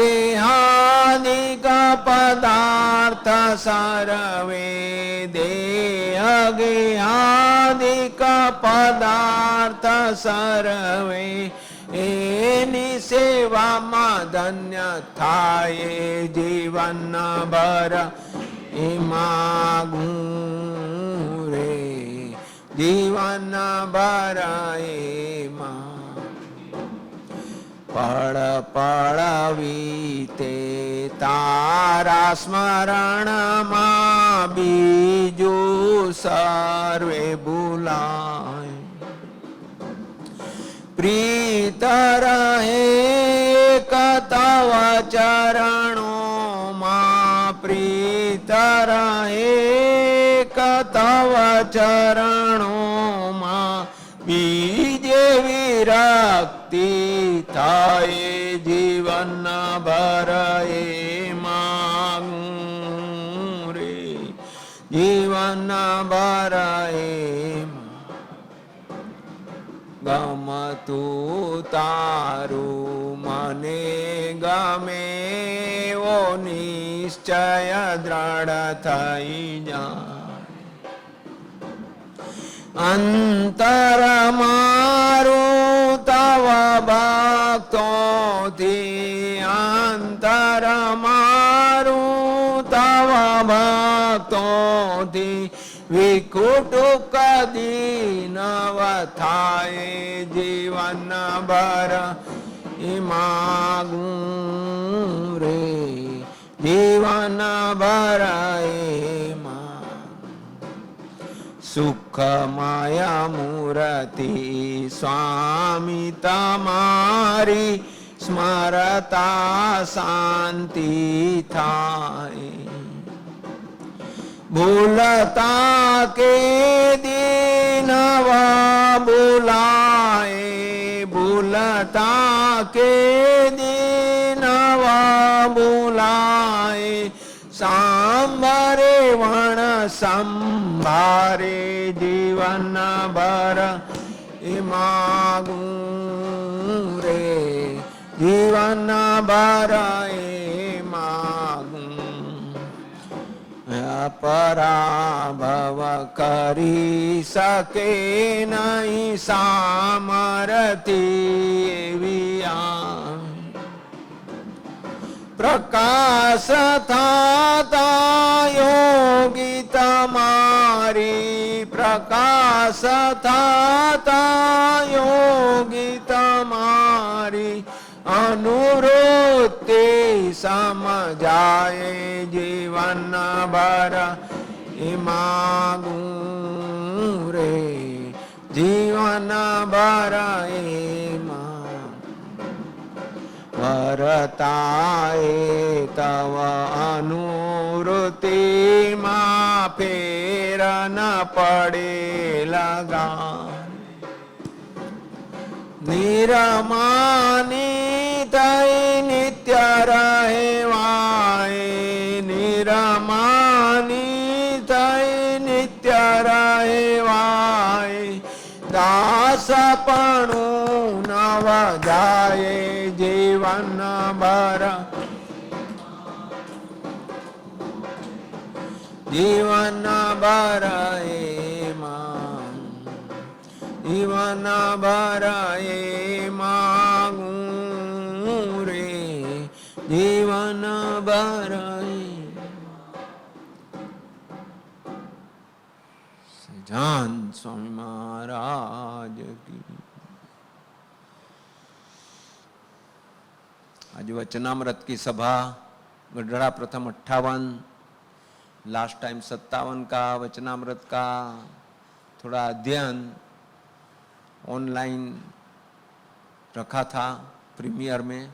देहगेहादिक पदार्थ सर्वे देहगेहादिक पदार्थ सर्वे એની સેવામાં ધન્ય થાય જીવન ભર એમાં ગુરે જીવન ભર એમાં પળ પળ વીતે તારા સ્મરણમાં બીજું સર્વે ભૂલાય પ્રીત રહે તવ ચરણોમાં પ્રીત રહે તવ ચરણોમાં બીજે વિરક્તિ થાય જીવન ભર એમાં રે જીવન ભર એમાં ગમતું તારું મને ગમે ઓ નિશ્ચય દ્રઢ થઈ જાય અંતર મારું તવ ભક્તોથી અંતર મારું તવ ભક્તોથી વિકુટ કદી નવ થાય જીવન ભર એમાં રે જીવન ભર એમાં સુખમય મૂર્તિ સ્વામી તમારી સ્મરતા શાંતિ થાય ભૂલતા કે દીનવા બોલાય ભૂલતા કે દીનવા બોલાય સાંભરે વણ સંભારે જીવન ભર એમાં રે જીવન ભર એમાં પરાભવ કરી શકે નહીં સામરથી એવી પ્રકાશ થતા યોગી તમારી પ્રકાશ થતા યોગી તમારી અનુવૃત્તિ સમજાય જીવન ભર એમાં રે જીવન ભર એમાં વરતાય તવ અનુવૃત્તિમાં ફેર ન પડે લગા નિરમાની તઈ નિત્ય રહેવાય નિરમાની તઈ નિત્ય રહેવાય દાસપણું નવ જાય જીવન ભર જીવન ભર એમાં જીવન ભર એમાં રે જીવન ભર સજાન સ્વામી મહારાજ કી आज वचनामृत की सभा गढ़ड़ा प्रथम 58 लास्ट टाइम 57 का वचनामृत का थोड़ा अध्ययन ऑनलाइन रखा था प्रीमियर में।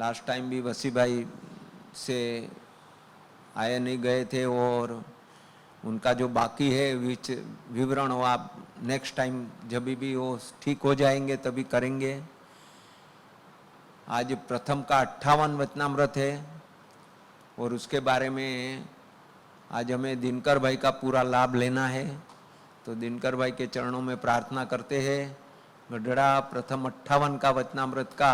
लास्ट टाइम भी वसी भाई से आए नहीं गए थे और उनका जो बाकी है विवरण वो आप नेक्स्ट टाइम जब भी वो ठीक हो जाएंगे तभी करेंगे। आज प्रथम का 58 वचनामृत है और उसके बारे में आज हमें दिनकर भाई का पूरा लाभ लेना है। तो दिनकर भाई के चरणों में प्रार्थना करते हैं गढ़ड़ा प्रथम 58 का वचनामृत का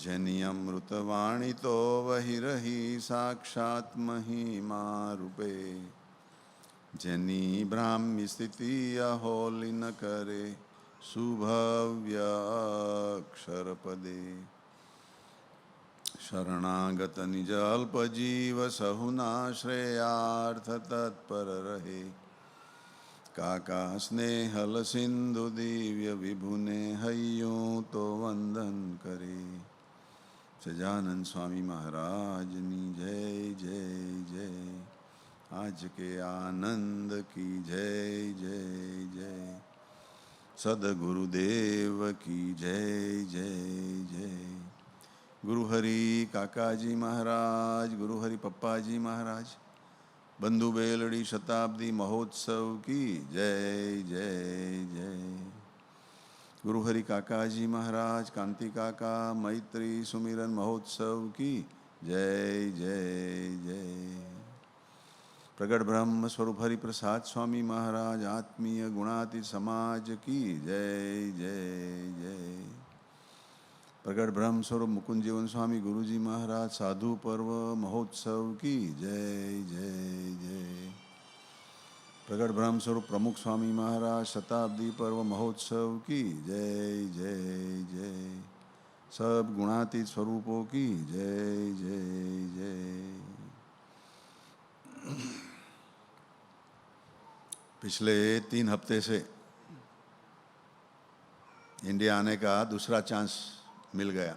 જેની અમૃતવાણી તો વહી રહી સાક્ષાત મહિમા રૂપે, જેની બ્રાહ્મી સ્થિતિ અહોલી ન કરે સુભવ્ય અક્ષરપદે, શરણાગત નિજ અલ્પ જીવ સહુના શ્રેયાર્થ તત્પર રહે, કાકા સ્નેહલ સિંધુ દિવ્ય વિભુને હૈયું તો વંદન કરે. સજાનંદ સ્વામી મહારાજની જય જય જય. આજ કે આનંદ કી જય જય જય. સદગુરુદેવ કી જય જય જય. ગુરુહરિ કાકાજી મહારાજ, ગુરુહરિ પપ્પાજી મહારાજ, બંધુ બેલડી શતાબ્દી મહોત્સવ કી જય જય જય. ગુરુહરિ કાકાજી મહારાજ, કાંતિ કાકા મૈત્રી સુમિરન મહોત્સવ કી જય જય જય. પ્રગટ બ્રહ્મ સ્વરૂપ હરિપ્રસાદ સ્વામી મહારાજ આત્મીય ગુણાતીત સમાજ કી જય જય જય. પ્રગટ બ્રહ્મ સ્વરૂપ મુકુંદ જીવન સ્વામી ગુરુજી મહારાજ સાધુ પર્વ મહોત્સવ કી જય જય જય. પ્રગટ બ્રહ્મ સ્વરૂપ પ્રમુખ સ્વામી મહારાજ શતાબ્દી પર્વ મહોત્સવ કી જય જય જય. सब गुणातीत स्वरूपों की जय जय जय. पिछले 3 हफ्ते से इंडिया आने का दूसरा चांस मिल गया.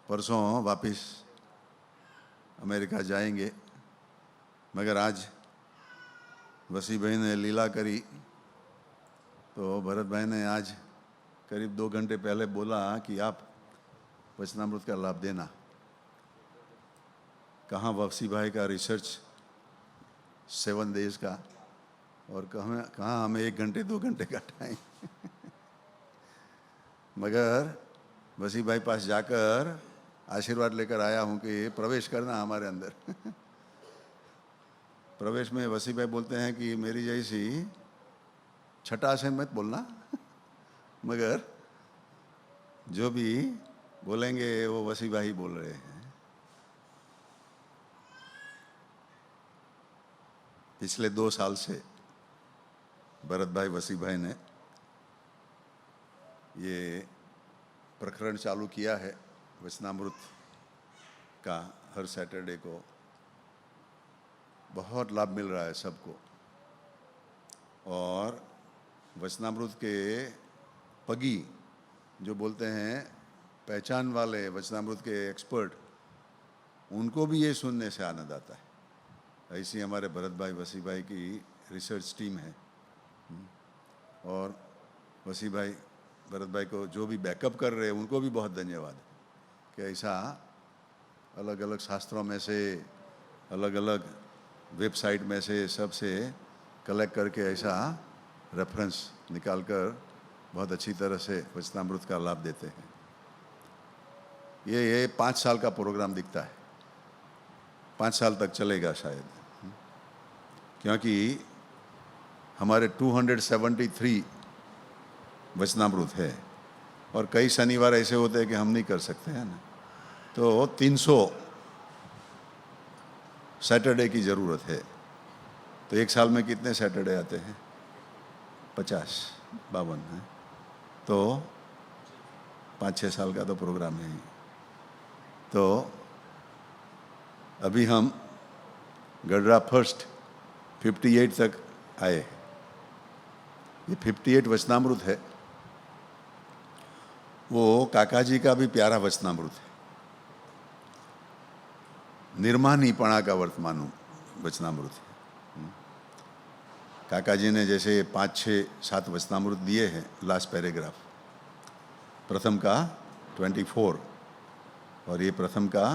परसों वापस अमेरिका जाएंगे, मगर आज वसी भाई ने लीला करी तो भरत भाई ने आज करीब 2 घंटे पहले बोला कि आप वचनामृत का लाभ देना. कहाँ वसी भाई का रिसर्च 7 डेज का, और कहाँ हमें 1 घंटे 2 घंटे का टाइम. मगर वसी भाई पास जाकर आशीर्वाद लेकर आया हूँ कि प्रवेश करना हमारे अंदर. प्रवेश में वसी भाई बोलते हैं कि मेरी जैसी छठा से मत बोलना, मगर जो भी बोलेंगे वो वसी भाई बोल रहे हैं. पिछले 2 साल से भरत भाई वसी भाई ने ये प्रकरण चालू किया है वचनामृत का. हर सैटरडे को बहुत लाभ मिल रहा है सबको. और वचनामृत के पगी जो बोलते हैं पहचान वाले वचनामृत के एक्सपर्ट, उनको भी ये सुनने से आनंद आता है. ऐसी हमारे भरत भाई वसी भाई की रिसर्च टीम है. और वसी भाई भरत भाई को जो भी बैकअप कर रहे हैं उनको भी बहुत धन्यवाद कि ऐसा अलग अलग शास्त्रों में से, अलग अलग वेबसाइट में से, सब से कलेक्ट करके ऐसा रेफरेंस निकाल कर बहुत अच्छी तरह से वचनामृत का लाभ देते हैं. ये 5 साल का प्रोग्राम दिखता है. 5 साल तक चलेगा शायद, क्योंकि हमारे 273 वचनामृत है और कई शनिवार ऐसे होते हैं कि हम नहीं कर सकते हैं ना. तो 300 सैटरडे की ज़रूरत है. तो 1 साल में कितने सैटरडे आते हैं? 52 है. तो 5-6 साल का तो प्रोग्राम है ही. तो अभी हम गडरा फर्स्ट 58 तक आए. ये 58 वचनामृत है. वो काका जी का भी प्यारा वचनामृत है. निर्माणीपणा का वर्तमान वचनामृत है. काका जी ने जैसे 5, 6, 7 वचनामृत दिए हैं. लास्ट पैराग्राफ प्रथम का 24 और ये प्रथम का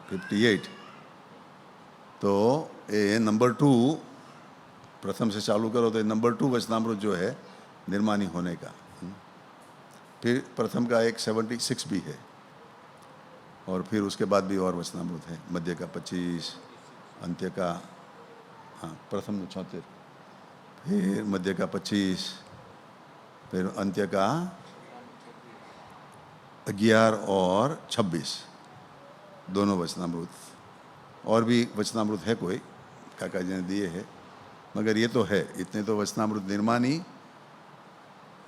58. तो ये नंबर 2 प्रथम से चालू करो तो नंबर 2 वचनामृत जो है निर्माणी होने का. फिर प्रथम का एक 76 भी है और फिर उसके बाद भी और वचनामृत है. मध्य का 25, अंत्य का, हाँ प्रथम 76, फिर मध्य का 25, फिर अंत्य का 11 और 26 दोनों वचनामृत। और भी वचनामृत है कोई, काका जी ने दिए हैं, मगर ये तो है, इतने तो वचनामृत निर्माणी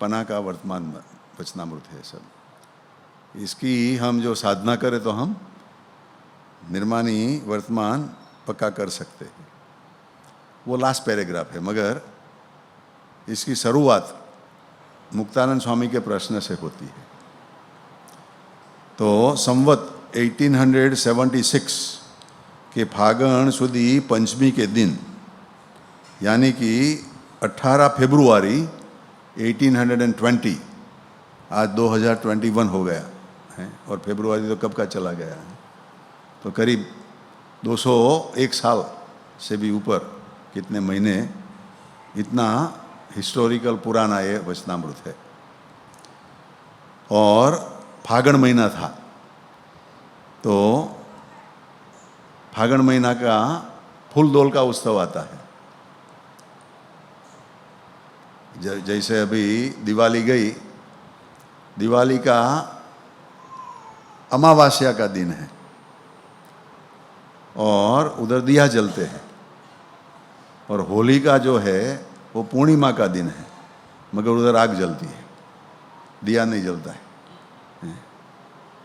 पना का वर्तमान वचनामृत है सब। इसकी हम जो साधना करें तो हम निर्माणी वर्तमान पक्का कर सकते हैं। वो लास्ट पैराग्राफ है, मगर इसकी शुरुआत मुक्तानंद स्वामी के प्रश्न से होती है। तो संवत 1876 के फागण सुदी पंचमी के दिन, यानी कि 18 फरवरी 1820, आज 2021 हो गया है, और फरवरी तो कब का चला गया है, तो करीब 201 साल से भी ऊपर, कितने महीने, इतना हिस्टोरिकल पुराना ये वचनामृत है। और फागण महीना था, तो फागण महीना का फूलदोल का उत्सव आता है। जैसे अभी दिवाली गई, दिवाली का अमावस्या का दिन है और उधर दिया जलते हैं, और होली का जो है वो पूर्णिमा का दिन है, मगर उधर आग जलती है, दिया नहीं जलता है।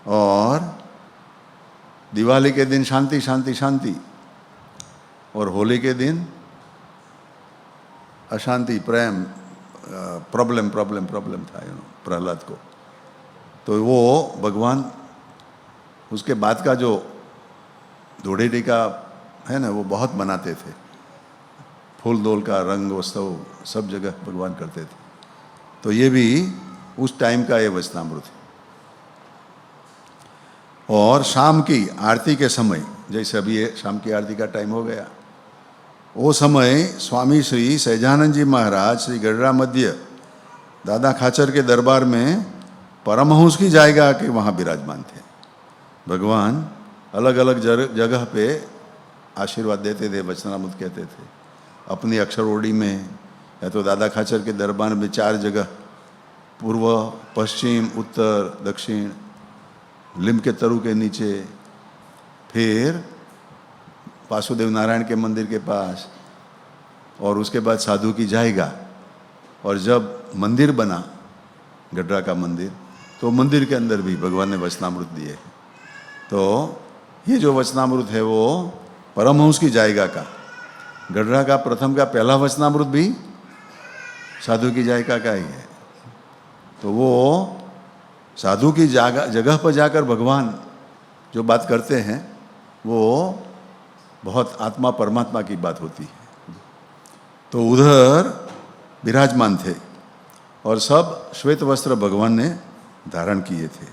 और दिवाली के दिन शांति शांति शांति, और होली के दिन अशांति, प्रेम, प्रॉब्लम प्रॉब्लम प्रॉब्लम था प्रहलाद को। तो वो भगवान उसके बाद का जो धूड़ेटी का है ना, वो बहुत मनाते थे। फूल दोल का रंग उत्सव सब जगह भगवान करते थे। तो ये भी उस टाइम का ये वचनामृत है। और शाम की आरती के समय, जैसे अभी ये शाम की आरती का टाइम हो गया, वो समय स्वामी श्री सहजानंद जी महाराज श्री गढ़रा मध्य दादा खाचर के दरबार में परमहंस की जाएगा के वहाँ विराजमान थे। भगवान अलग अलग जगह पे आशीर्वाद देते थे, वचनामृत कहते थे। अपनी अक्षरओडी में, या तो दादा खाचर के दरबार में 4 जगह, पूर्व, पश्चिम, उत्तर, दक्षिण, लिम के तरु के नीचे, फिर वासुदेव नारायण के मंदिर के पास, और उसके बाद साधु की जाएगा। और जब मंदिर बना, गढ़रा का मंदिर, तो मंदिर के अंदर भी भगवान ने वचनामृत दिए। तो ये जो वचनामृत है वो परमहंस की जाएगा का, गढ़रा का प्रथम का पहला वचनामृत भी साधु की जायका का ही है। तो वो साधु की जगह पर जाकर भगवान जो बात करते हैं वो बहुत आत्मा परमात्मा की बात होती है। तो उधर विराजमान थे और सब श्वेत वस्त्र भगवान ने धारण किए थे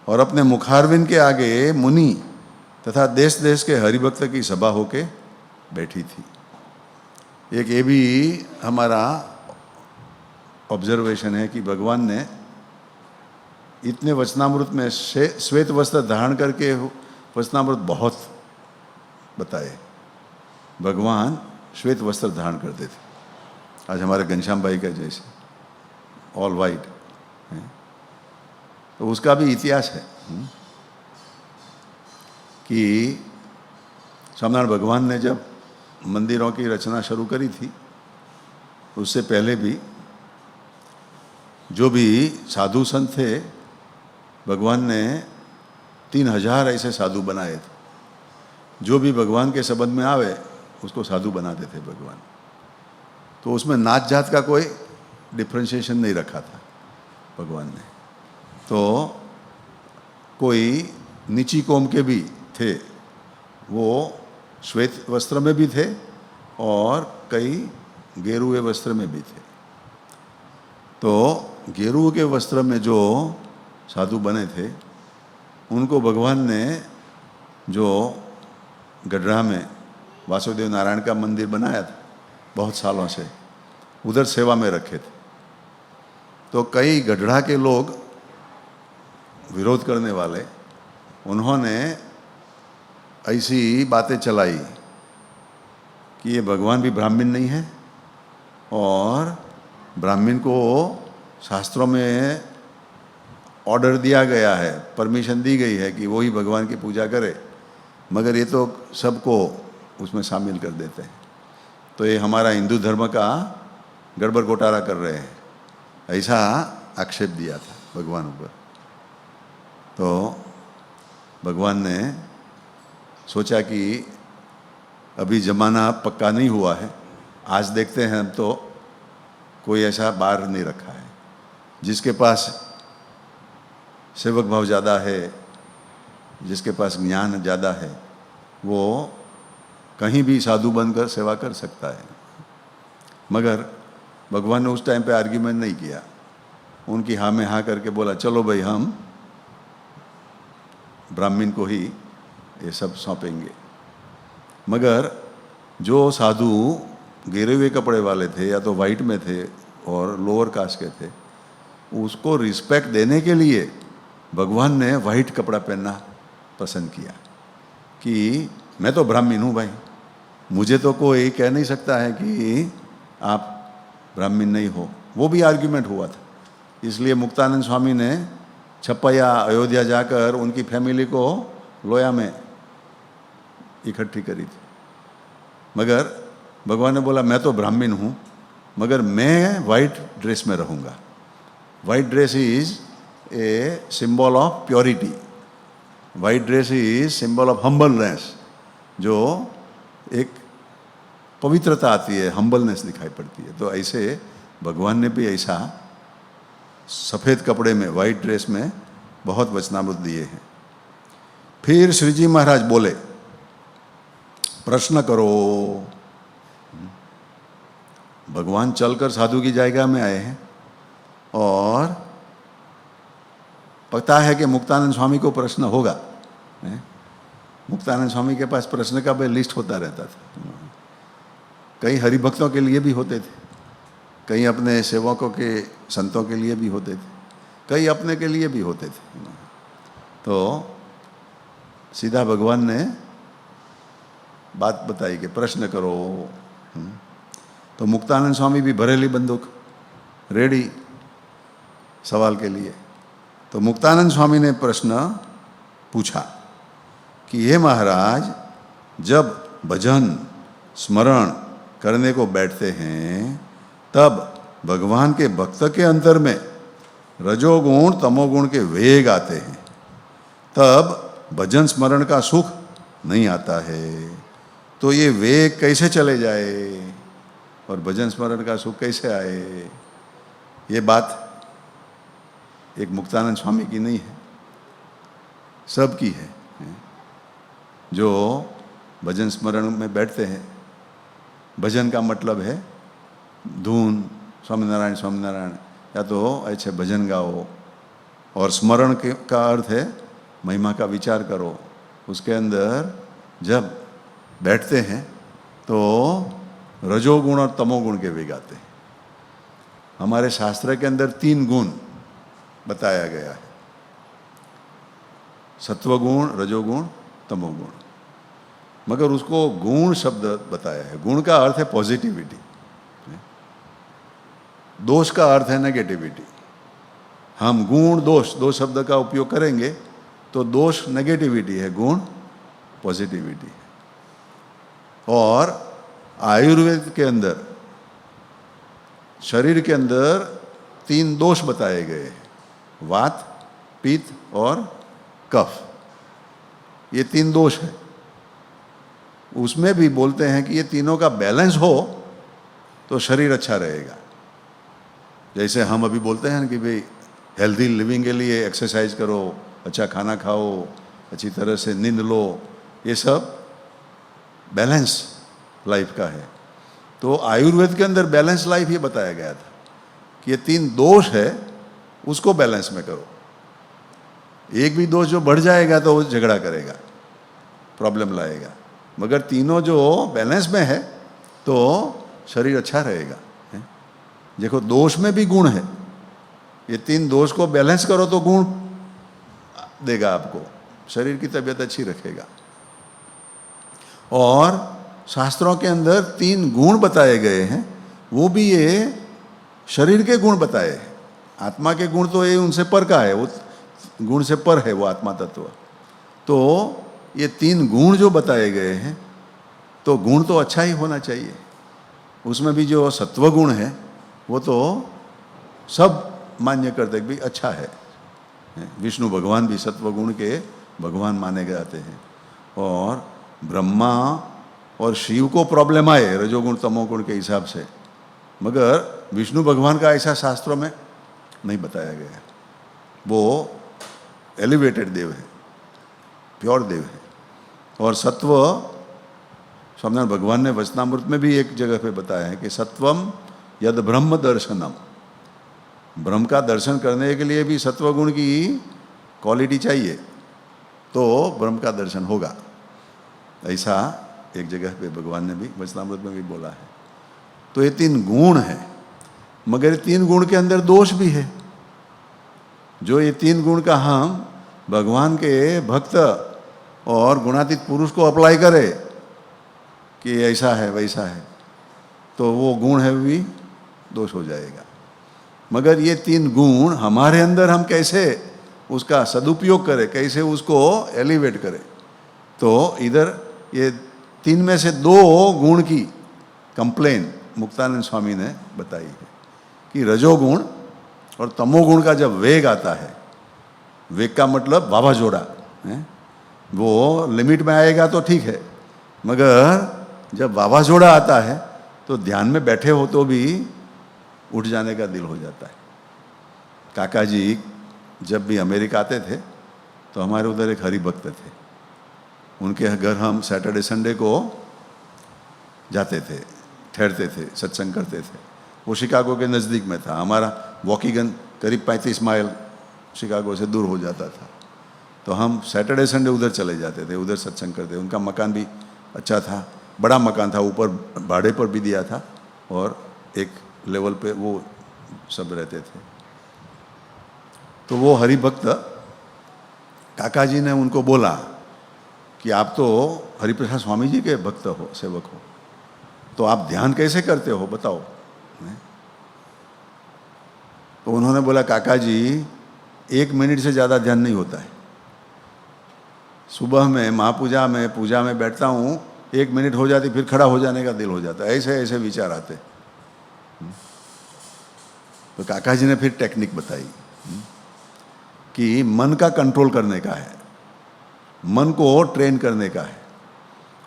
और अपने मुखारविंद के आगे मुनि तथा देश देश के हरिभक्त की सभा होके बैठी थी। एक ये भी हमारा ऑब्जर्वेशन है कि भगवान ने इतने वचनामृत में श्वेत वस्त्र धारण करके वचनामृत बहुत बताए। भगवान श्वेत वस्त्र धारण करते थे, आज हमारे घनश्याम भाई का जैसे ऑल वाइट है। तो उसका भी इतिहास है कि स्वामीनारायण भगवान ने जब मंदिरों की रचना शुरू करी थी, उससे पहले भी जो भी साधु संत थे, भगवान ने 3000 ऐसे साधु बनाए थे। जो भी भगवान के संबंध में आवे उसको साधु बनाते थे भगवान। तो उसमें नात जात का कोई डिफ्रेंशिएशन नहीं रखा था भगवान ने। तो कोई नीची कौम के भी थे, वो श्वेत वस्त्र में भी थे और कई गेरुए वस्त्र में भी थे। तो गेरुए के वस्त्र में जो साधु बने थे, उनको भगवान ने जो गढ़रा में वासुदेव नारायण का मंदिर बनाया था बहुत सालों से, उधर सेवा में रखे थे। तो कई गढ़रा के लोग विरोध करने वाले, उन्होंने ऐसी बातें चलाई कि ये भगवान भी ब्राह्मण नहीं है और ब्राह्मण को शास्त्रों में ऑर्डर दिया गया है, परमिशन दी गई है कि वो ही भगवान की पूजा करे, मगर ये तो सबको उसमें शामिल कर देते हैं। तो ये हमारा हिंदू धर्म का गड़बड़ घोटाला कर रहे हैं, ऐसा आक्षेप दिया था भगवान ऊपर। तो भगवान ने सोचा कि अभी ज़माना पक्का नहीं हुआ है, आज देखते हैं हम तो कोई ऐसा बार नहीं रखा है। जिसके पास सेवक भाव ज़्यादा है, जिसके पास ज्ञान ज़्यादा है, वो कहीं भी साधु बनकर सेवा कर सकता है। मगर भगवान ने उस टाइम पे आर्ग्यूमेंट नहीं किया, उनकी हाँ में हाँ करके बोला चलो भाई हम ब्राह्मण को ही ये सब सौंपेंगे। मगर जो साधु गिरे हुए कपड़े वाले थे या तो वाइट में थे और लोअर कास्ट के थे, उसको रिस्पेक्ट देने के लिए भगवान ने वाइट कपड़ा पहनना पसंद किया कि मैं तो ब्राह्मण हूँ भाई, मुझे तो कोई कह नहीं सकता है कि आप ब्राह्मण नहीं हो। वो भी आर्ग्यूमेंट हुआ था। इसलिए मुक्तानंद स्वामी ने छपैया अयोध्या जाकर उनकी फैमिली को लोया में इकट्ठी करी थी। मगर भगवान ने बोला मैं तो ब्राह्मण हूँ, मगर मैं वाइट ड्रेस में रहूँगा। White dress is a symbol of purity, white dress is symbol of humbleness. जो एक पवित्रता आती है, हम्बलनेस दिखाई पड़ती है। तो ऐसे भगवान ने भी ऐसा सफ़ेद कपड़े में, वाइट ड्रेस में बहुत वचनामृत दिए हैं। फिर श्री जी महाराज बोले प्रश्न करो। भगवान चलकर साधु की जगह में आए हैं और पता है कि मुक्तानंद स्वामी को प्रश्न होगा। मुक्तानंद स्वामी के पास प्रश्न का भी लिस्ट होता रहता था। कई हरिभक्तों के लिए भी होते थे, कई अपने सेवकों के संतों के लिए भी होते थे, कई अपने के लिए भी होते थे। तो सीधा भगवान ने बात बताई कि प्रश्न करो। तो मुक्तानंद स्वामी भी भरेली बंदूक रेडी सवाल के लिए। तो मुक्तानंद स्वामी ने प्रश्न पूछा कि हे महाराज, जब भजन स्मरण करने को बैठते हैं तब भगवान के भक्त के अंतर में रजोगुण तमोगुण के वेग आते हैं, तब भजन स्मरण का सुख नहीं आता है। तो ये वेग कैसे चले जाए और भजन स्मरण का सुख कैसे आए? ये बात एक मुक्तानंद स्वामी की नहीं है, सब की है। जो भजन स्मरण में बैठते हैं, भजन का मतलब है धून, स्वामीनारायण स्वामीनारायण, या तो ऐसे भजन गाओ। और स्मरण का अर्थ है महिमा का विचार करो। उसके अंदर जब बैठते हैं तो रजोगुण और तमोगुण के वेग आते हैं। हमारे शास्त्र के अंदर 3 गुण बताया गया है, सत्वगुण, रजोगुण, तमोगुण। मगर उसको गुण शब्द बताया है। गुण का अर्थ है पॉजिटिविटी, दोष का अर्थ है नेगेटिविटी। हम गुण दोष दो शब्द का उपयोग करेंगे तो दोष नेगेटिविटी है, गुण पॉजिटिविटी है। और आयुर्वेद के अंदर शरीर के अंदर 3 दोष बताए गए हैं, वात, पित्त और कफ। ये 3 दोष है। उसमें भी बोलते हैं कि ये तीनों का बैलेंस हो तो शरीर अच्छा रहेगा। जैसे हम अभी बोलते हैं कि भाई हेल्दी लिविंग के लिए एक्सरसाइज करो, अच्छा खाना खाओ, अच्छी तरह से नींद लो, ये सब बैलेंस लाइफ का है। तो आयुर्वेद के अंदर बैलेंस लाइफ ये बताया गया था कि ये 3 दोष है, उसको बैलेंस में करो। एक भी दोष जो बढ़ जाएगा तो वो झगड़ा करेगा, प्रॉब्लम लाएगा। मगर तीनों जो बैलेंस में है तो शरीर अच्छा रहेगा। देखो दोष में भी गुण है, ये 3 दोष को बैलेंस करो तो गुण देगा आपको, शरीर की तबीयत अच्छी रखेगा। और शास्त्रों के अंदर 3 गुण बताए गए हैं, वो भी ये शरीर के गुण बताए हैं। आत्मा के गुण तो ये उनसे पर का है, वो गुण से पर है वो आत्मा तत्व। तो ये 3 गुण जो बताए गए हैं, तो गुण तो अच्छा ही होना चाहिए। उसमें भी जो सत्व गुण है वो तो सब मान्य करते कि भी अच्छा है। विष्णु भगवान भी सत्व गुण के भगवान माने जाते हैं। और ब्रह्मा और शिव को प्रॉब्लम आए रजोगुण तमोगुण के हिसाब से, मगर विष्णु भगवान का ऐसा शास्त्रों में नहीं बताया गया है। वो एलिवेटेड देव है, प्योर देव है। और सत्व स्वामीनारायण भगवान ने वचनामृत में भी एक जगह पे बताया है कि सत्वम यद ब्रह्म दर्शनम, ब्रह्म का दर्शन करने के लिए भी सत्वगुण की क्वालिटी चाहिए, तो ब्रह्म का दर्शन होगा। ऐसा एक जगह पे भगवान ने भी वचनामृत में भी बोला है। तो ये 3 गुण है, मगर ये 3 गुण के अंदर दोष भी है। जो ये 3 गुण का हम भगवान के भक्त और गुणातीत पुरुष को अप्लाई करे कि ऐसा है वैसा है, तो वो गुण है भी दोष हो जाएगा। मगर ये 3 गुण हमारे अंदर हम कैसे उसका सदुपयोग करें, कैसे उसको एलिवेट करें, तो इधर ये 3 में से 2 गुण की कंप्लेन मुक्तानंद स्वामी ने बताई है कि रजोगुण और तमोगुण का जब वेग आता है, वेग का मतलब वावाजोड़ा है, वो लिमिट में आएगा तो ठीक है, मगर जब वावाजोड़ा आता है तो ध्यान में बैठे हो तो भी उठ जाने का दिल हो जाता है। काका जी जब भी अमेरिका आते थे तो हमारे उधर एक हरि भक्त थे, उनके घर हम सैटरडे संडे को जाते थे, ठहरते थे, सत्संग करते थे। वो शिकागो के नज़दीक में था, हमारा वॉकिंगन करीब 35 माइल शिकागो से दूर हो जाता था। तो हम सैटरडे संडे उधर चले जाते थे, उधर सत्संग करते। उनका मकान भी अच्छा था, बड़ा मकान था, ऊपर भाड़े पर भी दिया था और एक लेवल पे वो सब रहते थे। तो वो हरि भक्त काका जी ने उनको बोला कि आप तो हरिप्रसाद स्वामी जी के भक्त हो, सेवक हो, तो आप ध्यान कैसे करते हो बताओ। तो उन्होंने बोला काका जी 1 मिनट से ज़्यादा ध्यान नहीं होता है। सुबह में महापूजा में पूजा में बैठता हूँ, 1 मिनट हो जाती, फिर खड़ा हो जाने का दिल हो जाता है, ऐसे ऐसे विचार आते। तो काका जी ने फिर टेक्निक बताई कि मन का कंट्रोल करने का है, मन को ट्रेन करने का है।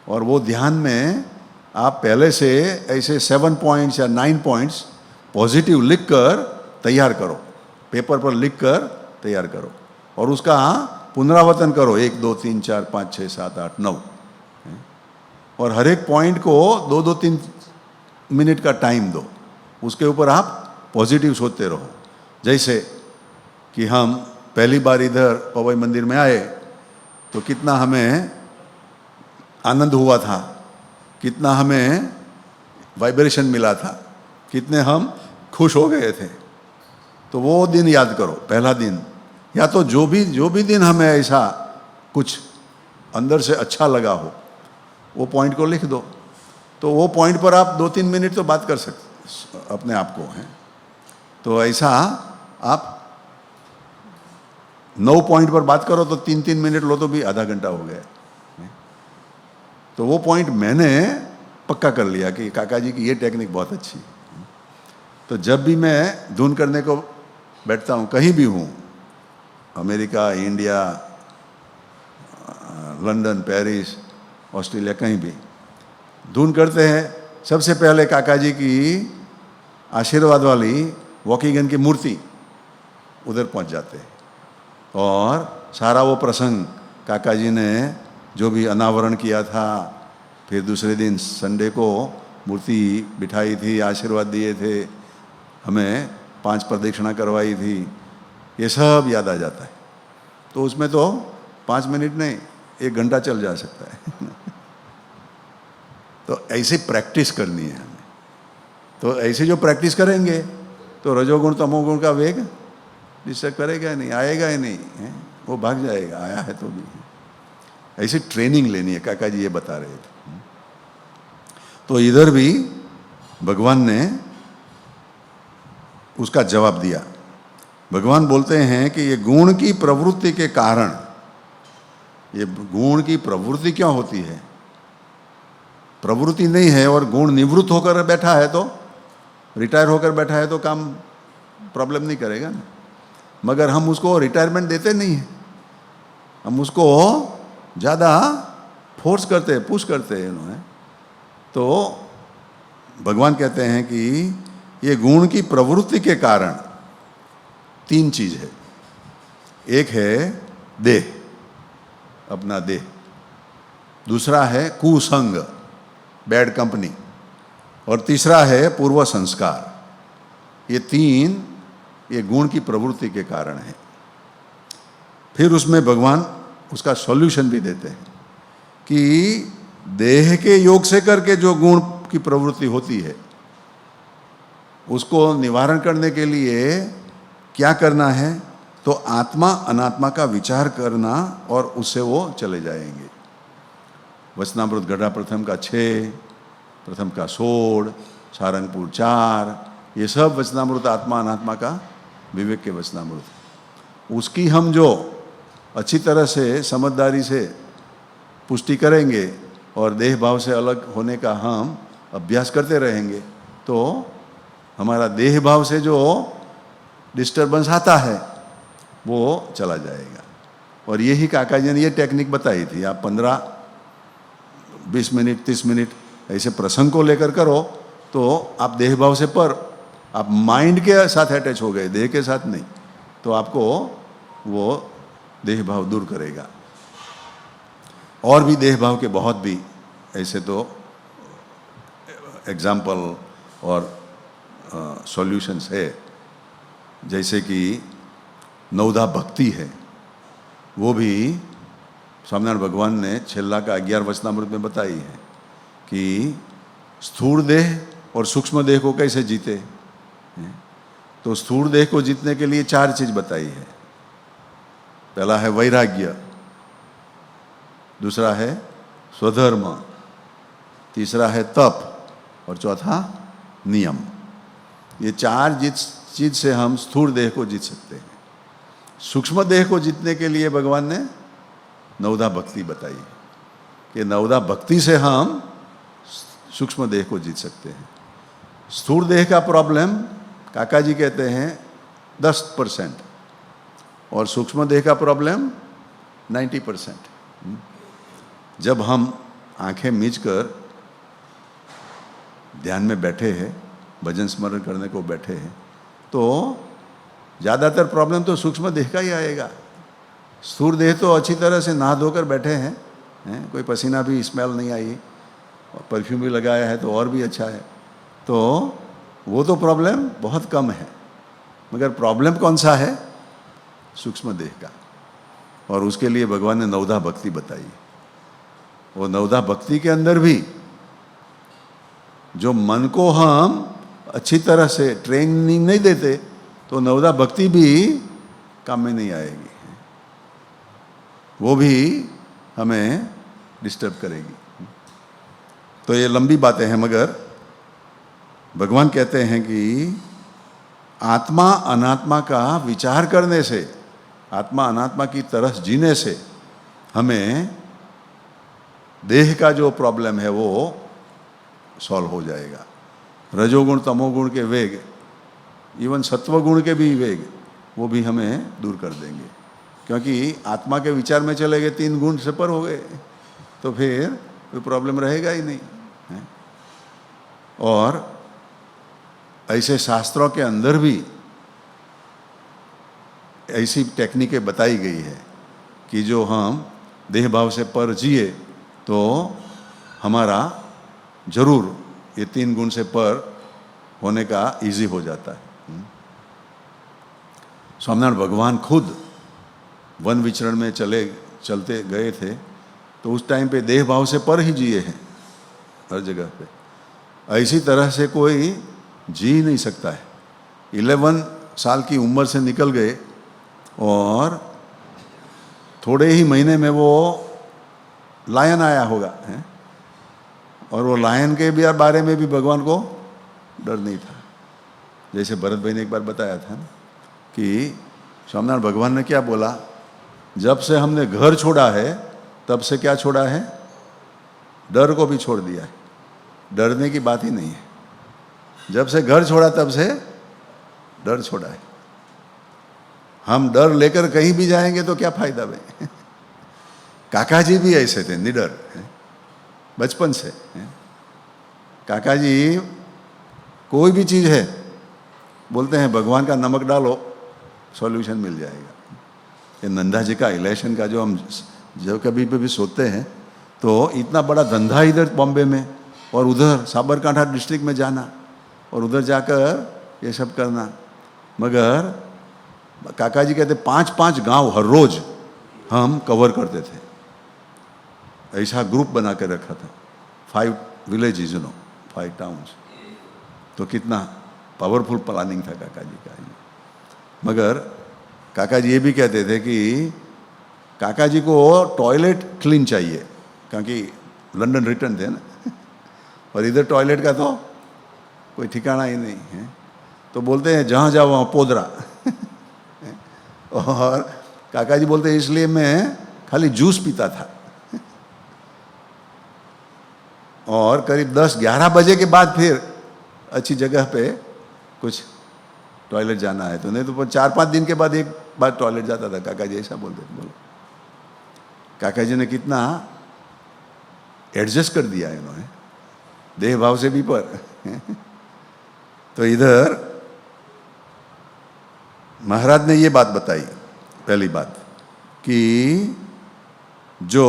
और वो ध्यान में आप पहले से ऐसे 7 पॉइंट्स या 9 पॉइंट्स पॉजिटिव लिख कर तैयार करो, पेपर पर लिख कर तैयार करो और उसका पुनरावर्तन करो 1 2 3 4 5 6 7 8 9, और हर एक पॉइंट को 2 2 3 मिनट का टाइम दो, उसके ऊपर आप पॉजिटिव सोचते रहो। जैसे कि हम पहली बार इधर पवई मंदिर में आए तो कितना हमें आनंद हुआ था, कितना हमें वाइब्रेशन मिला था, कितने हम खुश हो गए थे। तो वो दिन याद करो, पहला दिन, या तो जो भी दिन हमें ऐसा कुछ अंदर से अच्छा लगा हो, वो पॉइंट को लिख दो। तो वो पॉइंट पर आप 2 3 मिनट तो बात कर सकते अपने आप को हैं। तो ऐसा आप 9 पॉइंट पर बात करो तो 3 3 मिनट लो तो भी आधा घंटा हो गया। तो वो पॉइंट मैंने पक्का कर लिया कि काका जी की ये टेक्निक बहुत अच्छी। तो जब भी मैं धुन करने को बैठता हूँ, कहीं भी हूँ, America, India, London, Paris, Australia, कहीं भी धुन करते हैं, सबसे पहले काका जी की आशीर्वाद वाली वॉकिंगन की मूर्ति उधर पहुँच जाते हैं और सारा वो प्रसंग काका जी ने जो भी अनावरण किया था, फिर दूसरे दिन संडे को मूर्ति बिठाई थी, आशीर्वाद दिए थे, हमें 5 प्रदक्षिणा करवाई थी, ये सब याद आ जाता है। तो उसमें तो 5 मिनट नहीं 1 घंटा चल जा सकता है। तो ऐसे प्रैक्टिस करनी है हमें। तो ऐसे जो प्रैक्टिस करेंगे तो रजोगुण तमोगुण का वेग डिस्टर्ब करेगा नहीं, आएगा ही नहीं है, वो भाग जाएगा, आया है तो भी। ऐसी ट्रेनिंग लेनी है, काका जी ये बता रहे थे। तो इधर भी भगवान ने उसका जवाब दिया भगवान बोलते हैं कि ये गुण की प्रवृत्ति के कारण, ये गुण की प्रवृत्ति क्यों होती है? प्रवृत्ति नहीं है और गुण निवृत्त होकर बैठा है, तो रिटायर होकर बैठा है तो काम प्रॉब्लम नहीं करेगा ना। मगर हम उसको रिटायरमेंट देते नहीं हैं, हम उसको ज़्यादा फोर्स करते हैं, पुश करते हैं इन्होंने। तो भगवान कहते हैं कि ये गुण की प्रवृत्ति के कारण तीन चीज है। एक है देह, अपना देह, दूसरा है कुसंग, बैड कंपनी, और तीसरा है पूर्व संस्कार। ये तीन ये गुण की प्रवृत्ति के कारण है। फिर उसमें भगवान उसका सॉल्यूशन भी देते हैं कि देह के योग से करके जो गुण की प्रवृत्ति होती है उसको निवारण करने के लिए क्या करना है, तो आत्मा अनात्मा का विचार करना और उससे वो चले जाएंगे। वचनामृत गढ़ा प्रथम का 6, प्रथम का 16, सारंगपुर 4, ये सब वचनामृत आत्मा अनात्मा का विवेक के वचनामृत। उसकी हम जो अच्छी तरह से समझदारी से पुष्टि करेंगे और देह भाव से अलग होने का हम अभ्यास करते रहेंगे, तो हमारा देह भाव से जो डिस्टर्बेंस आता है वो चला जाएगा। और यही काका जी ने ये टेक्निक बताई थी। आप 15-20 मिनट 30 मिनट ऐसे प्रसंग को लेकर करो तो आप देह भाव से पर, आप माइंड के साथ अटैच हो गए, देह के साथ नहीं, तो आपको वो देह भाव दूर करेगा। और भी देह भाव के बहुत भी ऐसे तो एग्जाम्पल और सॉल्यूशंस है। जैसे कि नवधा भक्ति है, वो भी स्वामीनारायण भगवान ने छेल्ला का 11 वचनामृत में बताई है कि स्थूल देह और सूक्ष्म देह को कैसे जीते। तो स्थूल देह को जीतने के लिए 4 चीज बताई है। पहला है वैराग्य, दूसरा है स्वधर्म, तीसरा है तप, और चौथा नियम। ये 4 चीज से हम स्थूल देह को जीत सकते हैं। सूक्ष्म देह को जीतने के लिए भगवान ने नवधा भक्ति बताई कि नवधा भक्ति से हम सूक्ष्म देह को जीत सकते हैं। स्थूल देह का प्रॉब्लम काका जी कहते हैं 10% और सूक्ष्म देह का प्रॉब्लम 90%। जब हम आंखें मीच कर ध्यान में बैठे हैं, भजन स्मरण करने को बैठे हैं, तो ज़्यादातर प्रॉब्लम तो सूक्ष्म देह का ही आएगा। स्थूल देह तो अच्छी तरह से नहा धोकर बैठे हैं, कोई पसीना भी स्मेल नहीं आई, और परफ्यूम भी लगाया है तो और भी अच्छा है, तो वो तो प्रॉब्लम बहुत कम है। मगर प्रॉब्लम कौन सा है? सूक्ष्म देह का। और उसके लिए भगवान ने नवधा भक्ति बताई। वो नवधा भक्ति के अंदर भी जो मन को हम अच्छी तरह से ट्रेनिंग नहीं देते तो नवधा भक्ति भी काम में नहीं आएगी, वो भी हमें डिस्टर्ब करेगी। तो ये लंबी बातें हैं, मगर भगवान कहते हैं कि आत्मा अनात्मा का विचार करने से, आत्मा अनात्मा की तरह जीने से हमें देह का जो प्रॉब्लम है वो सॉल्व हो जाएगा। रजोगुण तमोगुण के वेग, इवन सत्वगुण के भी वेग, वो भी हमें दूर कर देंगे। क्योंकि आत्मा के विचार में चले गए, 3 गुण से पर हो गए, तो फिर कोई प्रॉब्लम रहेगा ही नहीं है। और ऐसे शास्त्रों के अंदर भी ऐसी टेक्निकें बताई गई है कि जो हम देह भाव से पर जिए तो हमारा जरूर ये 3 गुण से पर होने का इजी हो जाता है। स्वामीनारायण भगवान खुद वन विचरण में चलते गए थे, तो उस टाइम पे देह भाव से पर ही जिए हैं हर जगह पे। ऐसी तरह से कोई जी नहीं सकता है। 11 साल की उम्र से निकल गए और थोड़े ही महीने में वो लायन आया होगा है? और वो लायन के भी बारे में भी भगवान को डर नहीं था। जैसे भरत भाई ने एक बार बताया था, कि स्वामीनारायण भगवान ने क्या बोला, जब से हमने घर छोड़ा है तब से क्या छोड़ा है, डर को भी छोड़ दिया है। डरने की बात ही नहीं है। जब से घर छोड़ा तब से डर छोड़ा है। हम डर लेकर कहीं भी जाएंगे तो क्या फायदा भाई। काका जी भी ऐसे थे, निडर, बचपन से। काका जी कोई भी चीज़ है बोलते हैं भगवान का नमक डालो सॉल्यूशन मिल जाएगा। ये नंदा जी का इलेक्शन का जो हम जब कभी भी सोचते हैं तो इतना बड़ा धंधा इधर बॉम्बे में और उधर साबरकांठा डिस्ट्रिक्ट में जाना और उधर जाकर ये सब करना, मगर काका जी कहते 5-5 गांव हर रोज हम कवर करते थे। ऐसा ग्रुप बना के रखा था, 5 विलेजेस, 5 टाउन्स। तो कितना पावरफुल प्लानिंग था काका जी का। मगर काका जी ये भी कहते थे कि काका जी को टॉयलेट क्लीन चाहिए, क्योंकि लंदन रिटर्न थे ना, और इधर टॉयलेट का तो कोई ठिकाना ही नहीं है। तो बोलते हैं जहाँ जाओ वहाँ पोदरा। और काका जी बोलते हैं इसलिए मैं खाली जूस पीता था, और करीब 10-11 बजे के बाद फिर अच्छी जगह पे कुछ टॉयलेट जाना है तो, नहीं तो 4-5 दिन के बाद एक बार टॉयलेट जाता था। काका जी ऐसा बोलते थे। बोलो काका जी ने कितना एडजस्ट कर दिया है इन्होंने, देह भाव से भी पर। तो इधर महाराज ने ये बात बताई, पहली बात कि जो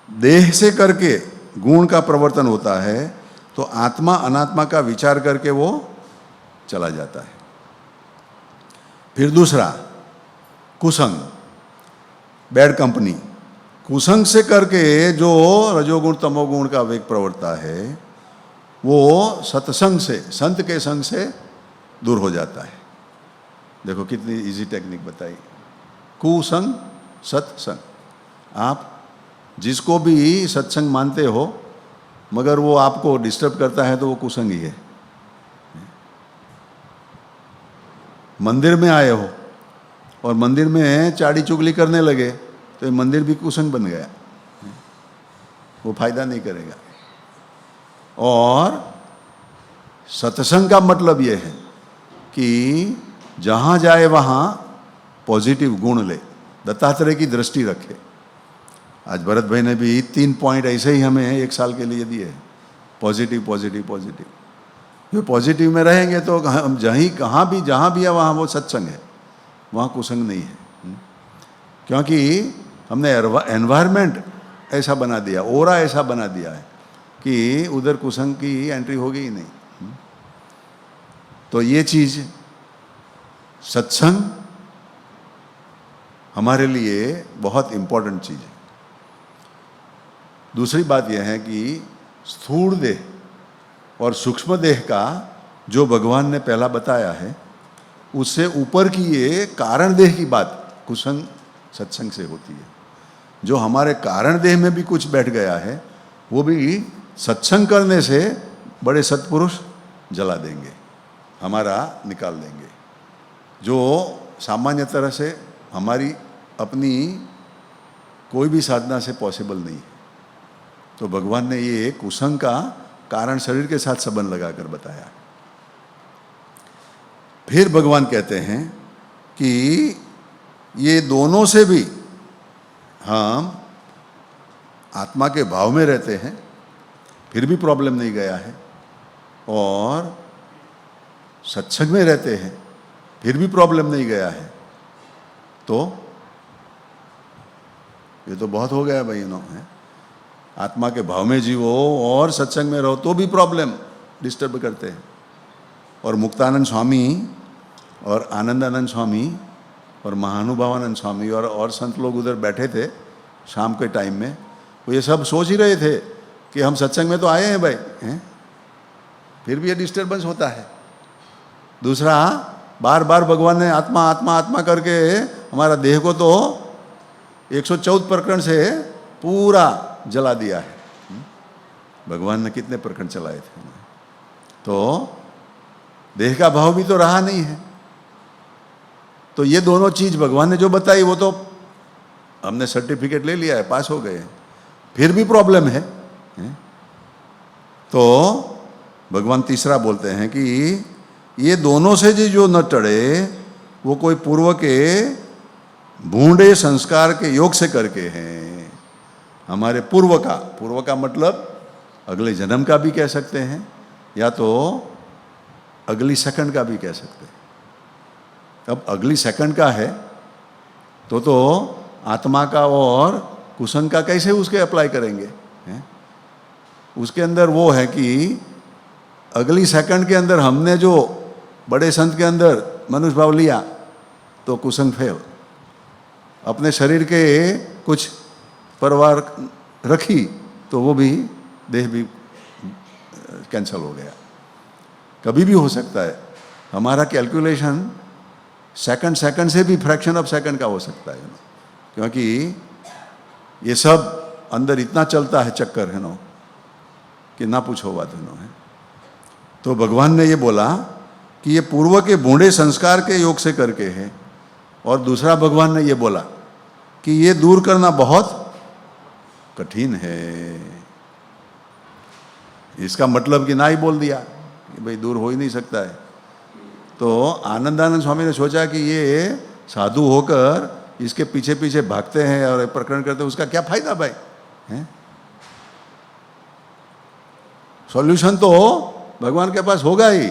देह से करके गुण का प्रवर्तन होता है तो आत्मा अनात्मा का विचार करके वो चला जाता है। फिर दूसरा कुसंग, बैड कंपनी। कुसंग से करके जो रजोगुण तमोगुण का वेग प्रवृत्ता है वो सत्संग से, संत के संग से दूर हो जाता है। देखो कितनी इजी टेक्निक बताई। कुसंग सत्संग, आप जिसको भी सत्संग मानते हो मगर वो आपको डिस्टर्ब करता है तो वो कुसंग ही है। मंदिर में आए हो और मंदिर में चाड़ी चुगली करने लगे तो ये मंदिर भी कुसंग बन गया, वो फायदा नहीं करेगा। और सत्संग का मतलब ये है कि जहाँ जाए वहाँ पॉजिटिव गुण ले, दत्तात्रेय की दृष्टि रखे। आज भरत भाई ने भी 3 पॉइंट ऐसे ही हमें 1 साल के लिए दिए हैं, पॉजिटिव पॉजिटिव पॉजिटिव। जो पॉजिटिव में रहेंगे तो हम जहाँ भी है वहाँ वो सत्संग है, वहाँ कुसंग नहीं है। क्योंकि हमने एनवायरनमेंट ऐसा बना दिया, ओरा ऐसा बना दिया है कि उधर कुसंग की एंट्री होगी ही नहीं। तो ये चीज़ सत्संग हमारे लिए बहुत इम्पोर्टेंट चीज़ है। दूसरी बात यह है कि स्थूल देह और सूक्ष्म देह का जो भगवान ने पहला बताया है उससे ऊपर की ये कारण देह की बात कुसंग सत्संग से होती है। जो हमारे कारण देह में भी कुछ बैठ गया है वो भी सत्संग करने से बड़े सत्पुरुष जला देंगे, हमारा निकाल देंगे। जो सामान्य तरह से हमारी अपनी कोई भी साधना से पॉसिबल नहीं है। तो भगवान ने ये कुसंग का कारण शरीर के साथ संबंध लगाकर बताया। फिर भगवान कहते हैं कि ये दोनों से भी हम आत्मा के भाव में रहते हैं फिर भी प्रॉब्लम नहीं गया है, और सत्संग में रहते हैं फिर भी प्रॉब्लम नहीं गया है। तो ये तो बहुत हो गया भाई। इन्होंने आत्मा के भाव में जीवो और सत्संग में रहो तो भी प्रॉब्लम डिस्टर्ब करते हैं। और मुक्तानंद स्वामी और आनंदानंद स्वामी और महानुभावानंद स्वामी और संत लोग उधर बैठे थे शाम के टाइम में, वो ये सब सोच ही रहे थे कि हम सत्संग में तो आए हैं भाई, हैं? फिर भी ये डिस्टर्बेंस होता है। दूसरा, बार बार भगवान ने आत्मा आत्मा आत्मा करके हमारा देह को तो 114 प्रकरण से पूरा जला दिया है। भगवान ने कितने प्रकरण चलाए थे? तो देह का भाव भी तो रहा नहीं है। तो ये दोनों चीज भगवान ने जो बताई वो तो हमने सर्टिफिकेट ले लिया है, पास हो गए, फिर भी प्रॉब्लम है। तो भगवान तीसरा बोलते हैं कि ये दोनों से जो न टड़े वो कोई पूर्व के भूंडे संस्कार के योग से करके हैं। हमारे पूर्व का मतलब अगले जन्म का भी कह सकते हैं, या तो अगली सेकंड का भी कह सकते हैं। अब अगली सेकंड का है तो आत्मा का और कुसंग का कैसे उसके अप्लाई करेंगे हैं? उसके अंदर वो है कि अगली सेकंड के अंदर हमने जो बड़े संत के अंदर मनुष्य भाव लिया तो कुसंग फेल, अपने शरीर के कुछ परवार रखी तो वो भी देह भी कैंसल हो गया। कभी भी हो सकता है, हमारा कैलकुलेशन सेकंड से भी फ्रैक्शन ऑफ सेकंड का हो सकता है, क्योंकि ये सब अंदर इतना चलता है चक्कर है ना कि ना पूछो बात है। तो भगवान ने ये बोला कि ये पूर्व के बूढ़े संस्कार के योग से करके है, और दूसरा भगवान ने ये बोला कि ये दूर करना बहुत कठिन है। इसका मतलब कि ना ही बोल दिया कि भाई दूर हो ही नहीं सकता है। तो आनंदानंद स्वामी ने सोचा कि ये साधु होकर इसके पीछे पीछे भागते हैं और प्रकरण करते हैं, उसका क्या फायदा भाई हैं? सॉल्यूशन तो भगवान के पास होगा ही।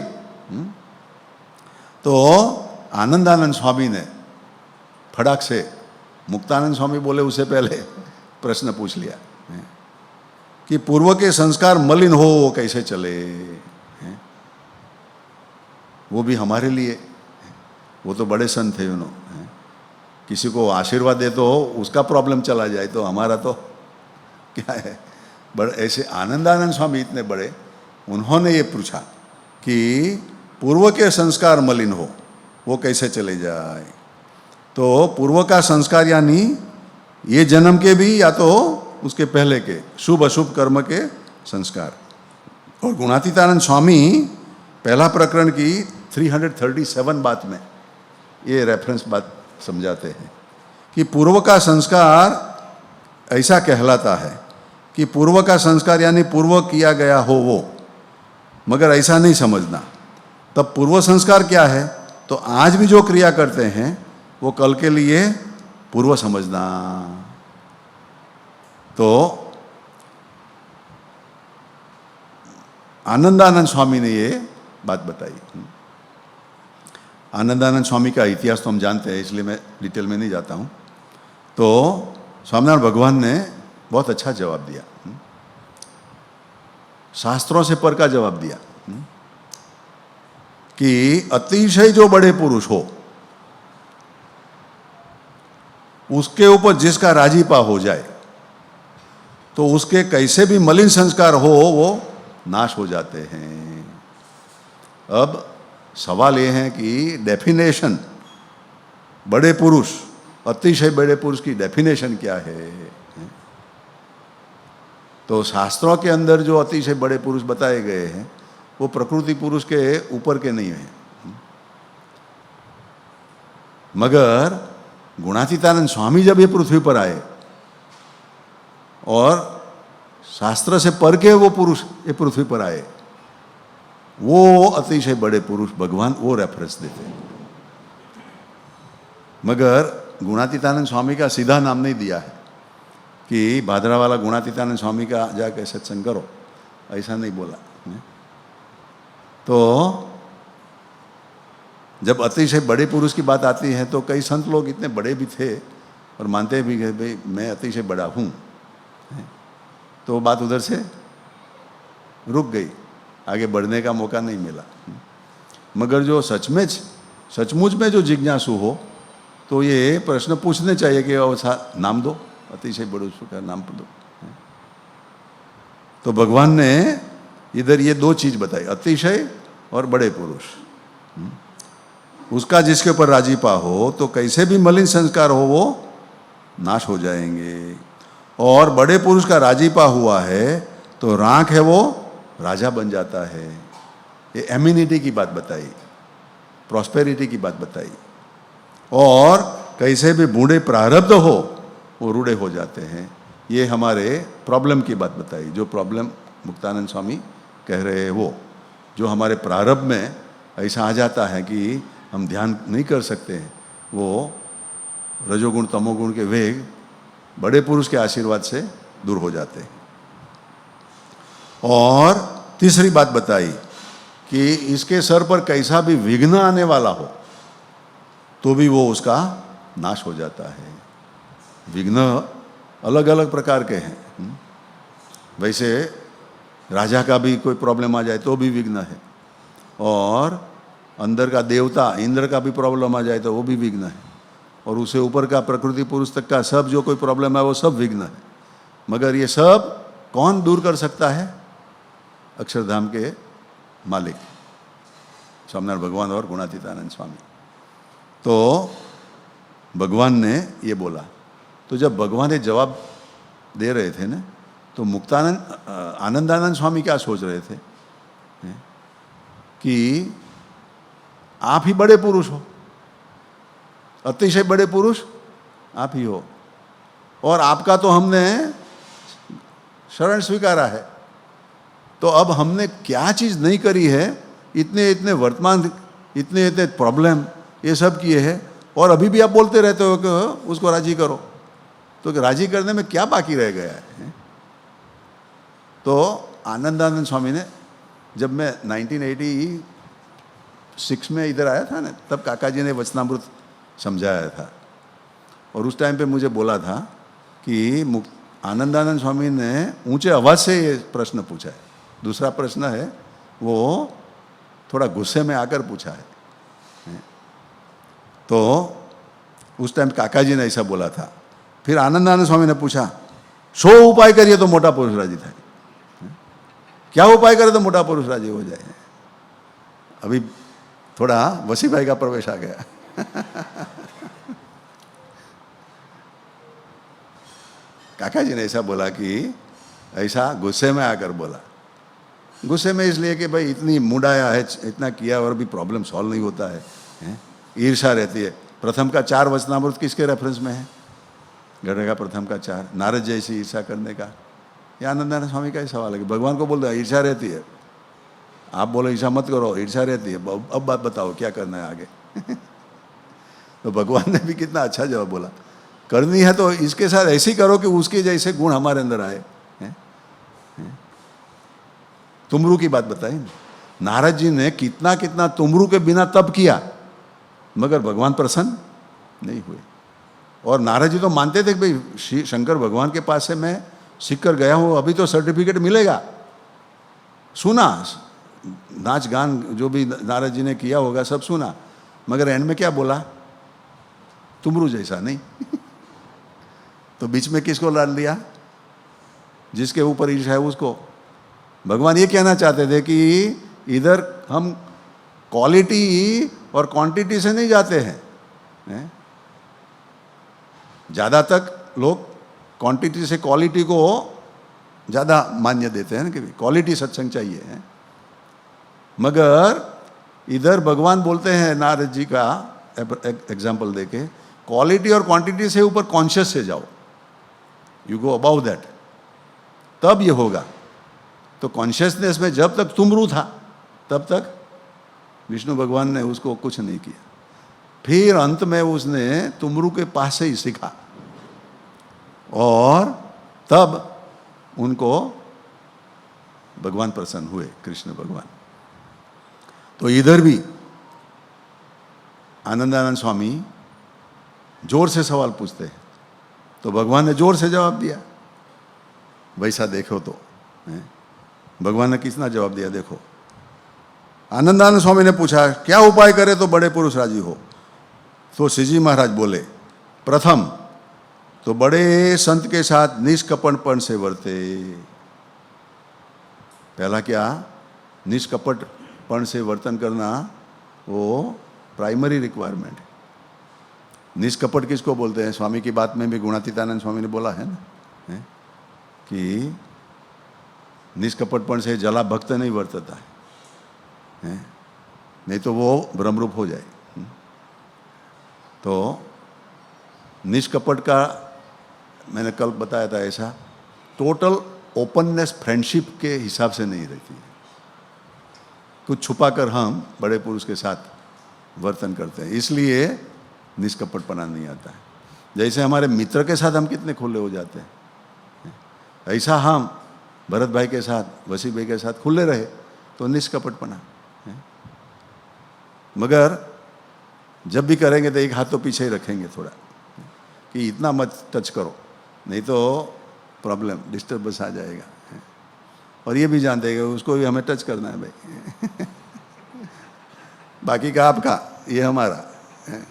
तो आनंदानंद स्वामी ने फटाक से, मुक्तानंद स्वामी बोले उससे पहले प्रश्न पूछ लिया कि पूर्व के संस्कार मलिन हो वो कैसे चले। वो भी हमारे लिए, वो तो बड़े संत थे उन्होंने, किसी को आशीर्वाद दे तो उसका प्रॉब्लम चला जाए, तो हमारा तो क्या है। बड़े ऐसे आनंदानंद स्वामी इतने बड़े, उन्होंने ये पूछा कि पूर्व के संस्कार मलिन हो वो कैसे चले जाए। तो पूर्व का संस्कार यानी ये जन्म के भी या तो उसके पहले के शुभ अशुभ कर्म के संस्कार। और गुणातीतानंद स्वामी पहला प्रकरण की 337 बात में ये रेफरेंस बात समझाते हैं कि पूर्व का संस्कार ऐसा कहलाता है कि पूर्व का संस्कार यानी पूर्व किया गया हो वो, मगर ऐसा नहीं समझना। तब पूर्व संस्कार क्या है, तो आज भी जो क्रिया करते हैं वो कल के लिए पूर्व समझना। तो आनंदानंद स्वामी ने ये बात बताई। आनंदानंद स्वामी का इतिहास तो हम जानते हैं, इसलिए मैं डिटेल में नहीं जाता हूँ। तो स्वामीनारायण भगवान ने बहुत अच्छा जवाब दिया, शास्त्रों से पर का जवाब दिया कि अतिशय जो बड़े पुरुष हो उसके ऊपर जिसका राजीपा हो जाए तो उसके कैसे भी मलिन संस्कार हो वो नाश हो जाते हैं। अब सवाल ये है कि डेफिनेशन बड़े पुरुष, अतिशय बड़े पुरुष की डेफिनेशन क्या है। तो शास्त्रों के अंदर जो अतिशय बड़े पुरुष बताए गए हैं वो प्रकृति पुरुष के ऊपर के नहीं हैं। मगर गुणातीतानंद स्वामी जब ये पृथ्वी पर आए और शास्त्र से पर के वो पुरुष ये पृथ्वी पर आए, वो अतिशय बड़े पुरुष भगवान वो रेफरेंस देते हैं। मगर गुणातीतानंद स्वामी का सीधा नाम नहीं दिया है कि भादरा वाला गुणातीतानंद स्वामी का जाके सत्संग करो, ऐसा नहीं बोला। तो जब अतिशय बड़े पुरुष की बात आती है तो कई संत लोग इतने बड़े भी थे और मानते भी कि भाई मैं अतिशय बड़ा हूँ, तो बात उधर से रुक गई, आगे बढ़ने का मौका नहीं मिला। मगर जो सचमुच में जो जिज्ञासु हो तो ये प्रश्न पूछने चाहिए कि नाम दो, अतिशय बड़े का नाम दो। तो भगवान ने इधर ये दो चीज बताई, अतिशय और बड़े पुरुष। उसका जिसके ऊपर राजीपा हो तो कैसे भी मलिन संस्कार हो वो नाश हो जाएंगे। और बड़े पुरुष का राजीपा हुआ है तो राख है वो राजा बन जाता है। ये एम्यूनिटी की बात बताई, प्रॉस्पेरिटी की बात बताई, और कैसे भी बूढ़े प्रारब्ध हो वो रूढ़े हो जाते हैं, ये हमारे प्रॉब्लम की बात बताई। जो प्रॉब्लम मुक्तानंद स्वामी कह रहे हैं, वो जो हमारे प्रारब्ध में ऐसा आ जाता है कि हम ध्यान नहीं कर सकते हैं, वो रजोगुण तमोगुण के वेग बड़े पुरुष के आशीर्वाद से दूर हो जाते हैं। और तीसरी बात बताई कि इसके सर पर कैसा भी विघ्न आने वाला हो तो भी वो उसका नाश हो जाता है। विघ्न अलग अलग प्रकार के हैं। वैसे राजा का भी कोई प्रॉब्लम आ जाए तो भी विघ्न है, और अंदर का देवता इंद्र का भी प्रॉब्लम आ जाए तो वो भी विघ्न है, और उससे ऊपर का प्रकृति पुरुष तक का सब जो कोई प्रॉब्लम है वो सब विघ्न है। मगर ये सब कौन दूर कर सकता है? अक्षरधाम के मालिक स्वामीनारायण भगवान और गुणातीतानंद स्वामी। तो भगवान ने ये बोला, तो जब भगवान ये जवाब दे रहे थे ना, तो मुक्तानंद आनंदानंद स्वामी क्या सोच रहे थे कि आप ही बड़े पुरुष हो, अतिशय बड़े पुरुष आप ही हो, और आपका तो हमने शरण स्वीकारा है, तो अब हमने क्या चीज़ नहीं करी है, इतने इतने वर्तमान इतने इतने प्रॉब्लम ये सब किए हैं, और अभी भी आप बोलते रहते हो कि उसको राजी करो, तो राजी करने में क्या बाकी रह गया है? तो आनंदानंद स्वामी ने, जब मैं 1986 में इधर आया था ना, तब काका जी ने वचनामृत समझाया था, और उस टाइम पे मुझे बोला था कि आनंदानंद स्वामी ने ऊंचे आवाज़ से ये प्रश्न पूछा है। दूसरा प्रश्न है वो थोड़ा गुस्से में आकर पूछा है। तो उस टाइम काका जी ने ऐसा बोला था। फिर आनंदानंद स्वामी ने पूछा, 100 उपाय करिए तो मोटा पुरुष राजी था, क्या उपाय करे तो मोटा पुरुष राजी हो जाए? अभी थोड़ा वसी भाई का प्रवेश आ गया। काका जी ने ऐसा बोला कि ऐसा गुस्से में आकर बोला। गुस्से में इसलिए कि भाई इतनी मुड़ाया है, इतना किया और भी प्रॉब्लम सॉल्व नहीं होता है, ईर्षा रहती है। प्रथम का 4 वचनामृत किसके रेफरेंस में है? गढ़ का प्रथम का 4, नारद जैसी ईर्षा करने का। यह आनंदानंद स्वामी का ही सवाल है कि भगवान को बोल दो ईर्षा रहती है, आप बोलो ईर्षा मत करो, ईर्षा रहती है, अब बात बताओ क्या करना है आगे। तो भगवान ने भी कितना अच्छा जवाब बोला, करनी है तो इसके साथ ऐसे ही करो कि उसके जैसे गुण हमारे अंदर आए। तुमरू की बात बताई, नारद जी ने कितना कितना तुमरू के बिना तप किया, मगर भगवान प्रसन्न नहीं हुए। और नारद जी तो मानते थे कि भाई शंकर भगवान के पास से मैं सीख कर गया हूँ, अभी तो सर्टिफिकेट मिलेगा। सुना, नाच गान जो भी नारद जी ने किया होगा सब सुना, मगर एंड में क्या बोला? तुमरू जैसा नहीं। तो बीच में किसको लाद लिया? जिसके ऊपर ईर्षा है उसको। भगवान ये कहना चाहते थे कि इधर हम क्वालिटी और क्वांटिटी से नहीं जाते हैं। ज़्यादा तक लोग क्वांटिटी से क्वालिटी को ज़्यादा मान्य देते हैं ना, कि क्वालिटी सत्संग चाहिए है। मगर इधर भगवान बोलते हैं नारद जी का एग्जाम्पल देके, क्वालिटी और क्वांटिटी से ऊपर कॉन्शियस से जाओ, यू गो अबाउ दैट, तब ये होगा। तो कॉन्शियसनेस में जब तक तुमरू था तब तक विष्णु भगवान ने उसको कुछ नहीं किया। फिर अंत में उसने तुमरू के पास से ही सीखा, और तब उनको भगवान प्रसन्न हुए, कृष्ण भगवान। तो इधर भी आनंदानंद स्वामी जोर से सवाल पूछते हैं, तो भगवान ने जोर से जवाब दिया। वैसा देखो तो भगवान ने कितना जवाब दिया देखो। आनंदानंद स्वामी ने पूछा, क्या उपाय करे तो बड़े पुरुष राजी हो? तो श्रीजी महाराज बोले, प्रथम तो बड़े संत के साथ निष्कपटपन से वर्ते। पहला क्या? निष्कपटपन से वर्तन करना, वो प्राइमरी रिक्वायरमेंट है। निष्कपट किसको बोलते हैं? स्वामी की बात में भी गुणातीतानंद स्वामी ने बोला है ना, कि निष्कपटपन से जला भक्त नहीं वर्तता हैं? नहीं तो वो ब्रह्मरूप हो जाए। तो निष्कपट का मैंने कल बताया था, ऐसा टोटल ओपननेस फ्रेंडशिप के हिसाब से नहीं रहती है। कुछ छुपाकर हम बड़े पुरुष के साथ वर्तन करते हैं, इसलिए निष्कपटपना नहीं आता है। जैसे हमारे मित्र के साथ हम कितने खुले हो जाते हैं, ऐसा हम भरत भाई के साथ, वसी भाई के साथ खुले रहे तो निष्कपटपना है। मगर जब भी करेंगे तो एक हाथ तो पीछे ही रखेंगे थोड़ा, कि इतना मत टच करो, नहीं तो प्रॉब्लम, डिस्टर्बेंस आ जाएगा। और ये भी जानते हैं कि उसको भी हमें टच करना है भाई बाकी का आपका, ये हमारा है।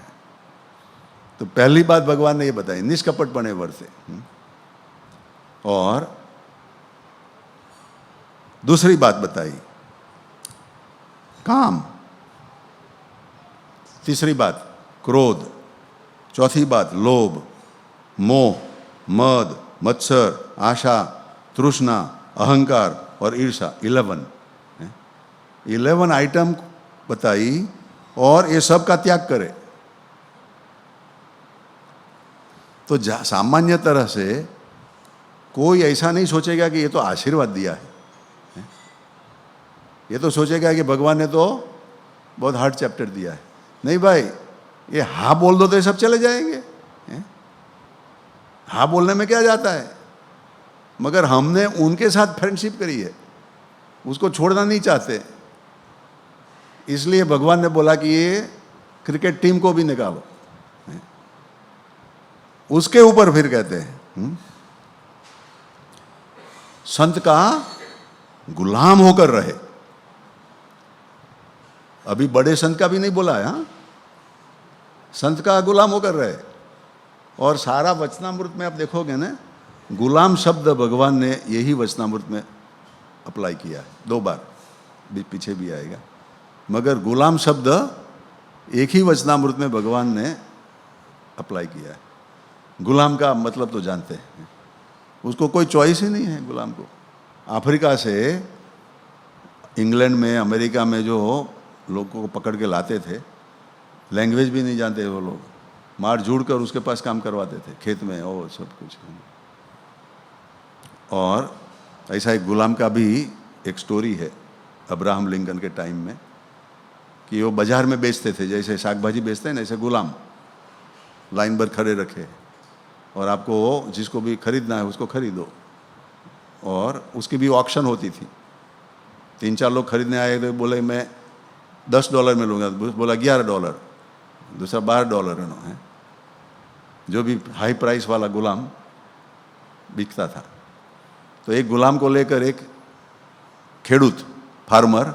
तो पहली बात भगवान ने ये बताई, निष्कपट बने वर्ते। और दूसरी बात बताई काम, तीसरी बात क्रोध, चौथी बात लोभ, मोह, मद, मत्सर, आशा, तृष्णा, अहंकार और ईर्षा। 11 आइटम बताई, और ये सब का त्याग करे। तो सामान्य तरह से कोई ऐसा नहीं सोचेगा कि ये तो आशीर्वाद दिया है, ये तो सोचेगा कि भगवान ने तो बहुत हार्ड चैप्टर दिया है। नहीं भाई, ये हाँ बोल दो तो ये सब चले जाएंगे। हाँ बोलने में क्या जाता है, मगर हमने उनके साथ फ्रेंडशिप करी है, उसको छोड़ना नहीं चाहते, इसलिए भगवान ने बोला कि ये क्रिकेट टीम को भी निकालो। उसके ऊपर फिर कहते हैं संत का गुलाम होकर रहे। अभी बड़े संत का भी नहीं बोला है, हाँ? संत का गुलाम होकर रहे। और सारा वचनामृत में आप देखोगे ना, गुलाम शब्द भगवान ने यही वचनामृत में अप्लाई किया है 2 बार, पीछे भी आएगा। मगर गुलाम शब्द एक ही वचनामृत में भगवान ने अप्लाई किया है। गुलाम का मतलब तो जानते हैं, उसको कोई चॉइस ही नहीं है गुलाम को। अफ्रीका से इंग्लैंड में, अमेरिका में जो लोगों को पकड़ के लाते थे, लैंग्वेज भी नहीं जानते वो लोग, मार झूड़ कर उसके पास काम करवाते थे खेत में और सब कुछ। और ऐसा एक गुलाम का भी एक स्टोरी है अब्राहम लिंकन के टाइम में, कि वो बाजार में बेचते थे, जैसे शाक भाजी बेचते हैं ना, ऐसे गुलाम लाइन पर खड़े रखे, और आपको जिसको भी खरीदना है उसको खरीदो। और उसकी भी ऑक्शन होती थी। 3-4 लोग खरीदने आए तो बोले मैं $10 में लूँगा, बोला $11, दूसरा $12 है। जो भी हाई प्राइस वाला गुलाम बिकता था। तो एक गुलाम को लेकर एक खेडूत, फार्मर,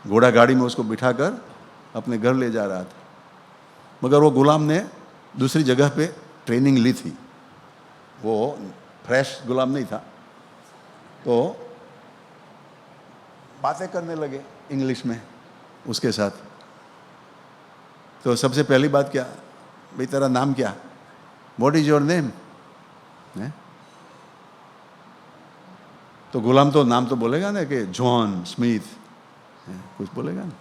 घोड़ा गाड़ी में उसको बिठाकर अपने घर ले जा रहा था। मगर वो गुलाम ने दूसरी जगह पे ट्रेनिंग ली थी, वो फ्रेश गुलाम नहीं था। तो बातें करने लगे इंग्लिश में उसके साथ। तो सबसे पहली बात क्या, भाई तेरा नाम क्या, व्हाट इज योर नेम। तो गुलाम तो नाम तो बोलेगा ना कि जॉन स्मिथ, कुछ बोलेगा ना।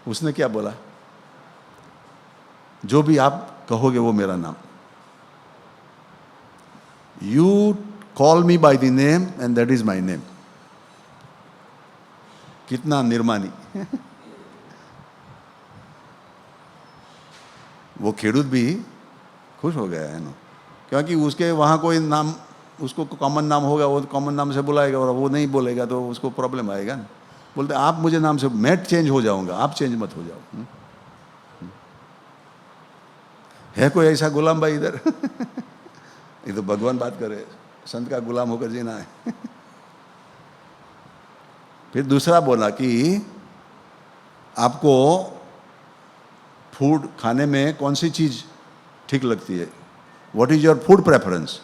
उसने क्या बोला, जो भी आप कहोगे वो मेरा नाम। You call me by the name and that is my name. कितना निर्मानी वो खेडूत भी खुश हो गया है ना, क्योंकि उसके वहाँ कोई नाम, उसको कॉमन नाम होगा, वो कॉमन नाम से बुलाएगा, और वो नहीं बोलेगा तो उसको प्रॉब्लम आएगा ना। बोलते आप मुझे नाम से, मैं चेंज हो जाऊंगा, आप चेंज मत हो जाओ। है कोई ऐसा गुलाम भाई इधर ये तो भगवान बात करे, संत का गुलाम होकर जीना है फिर दूसरा बोला कि आपको फूड खाने में कौन सी चीज ठीक लगती है, what is your food preference.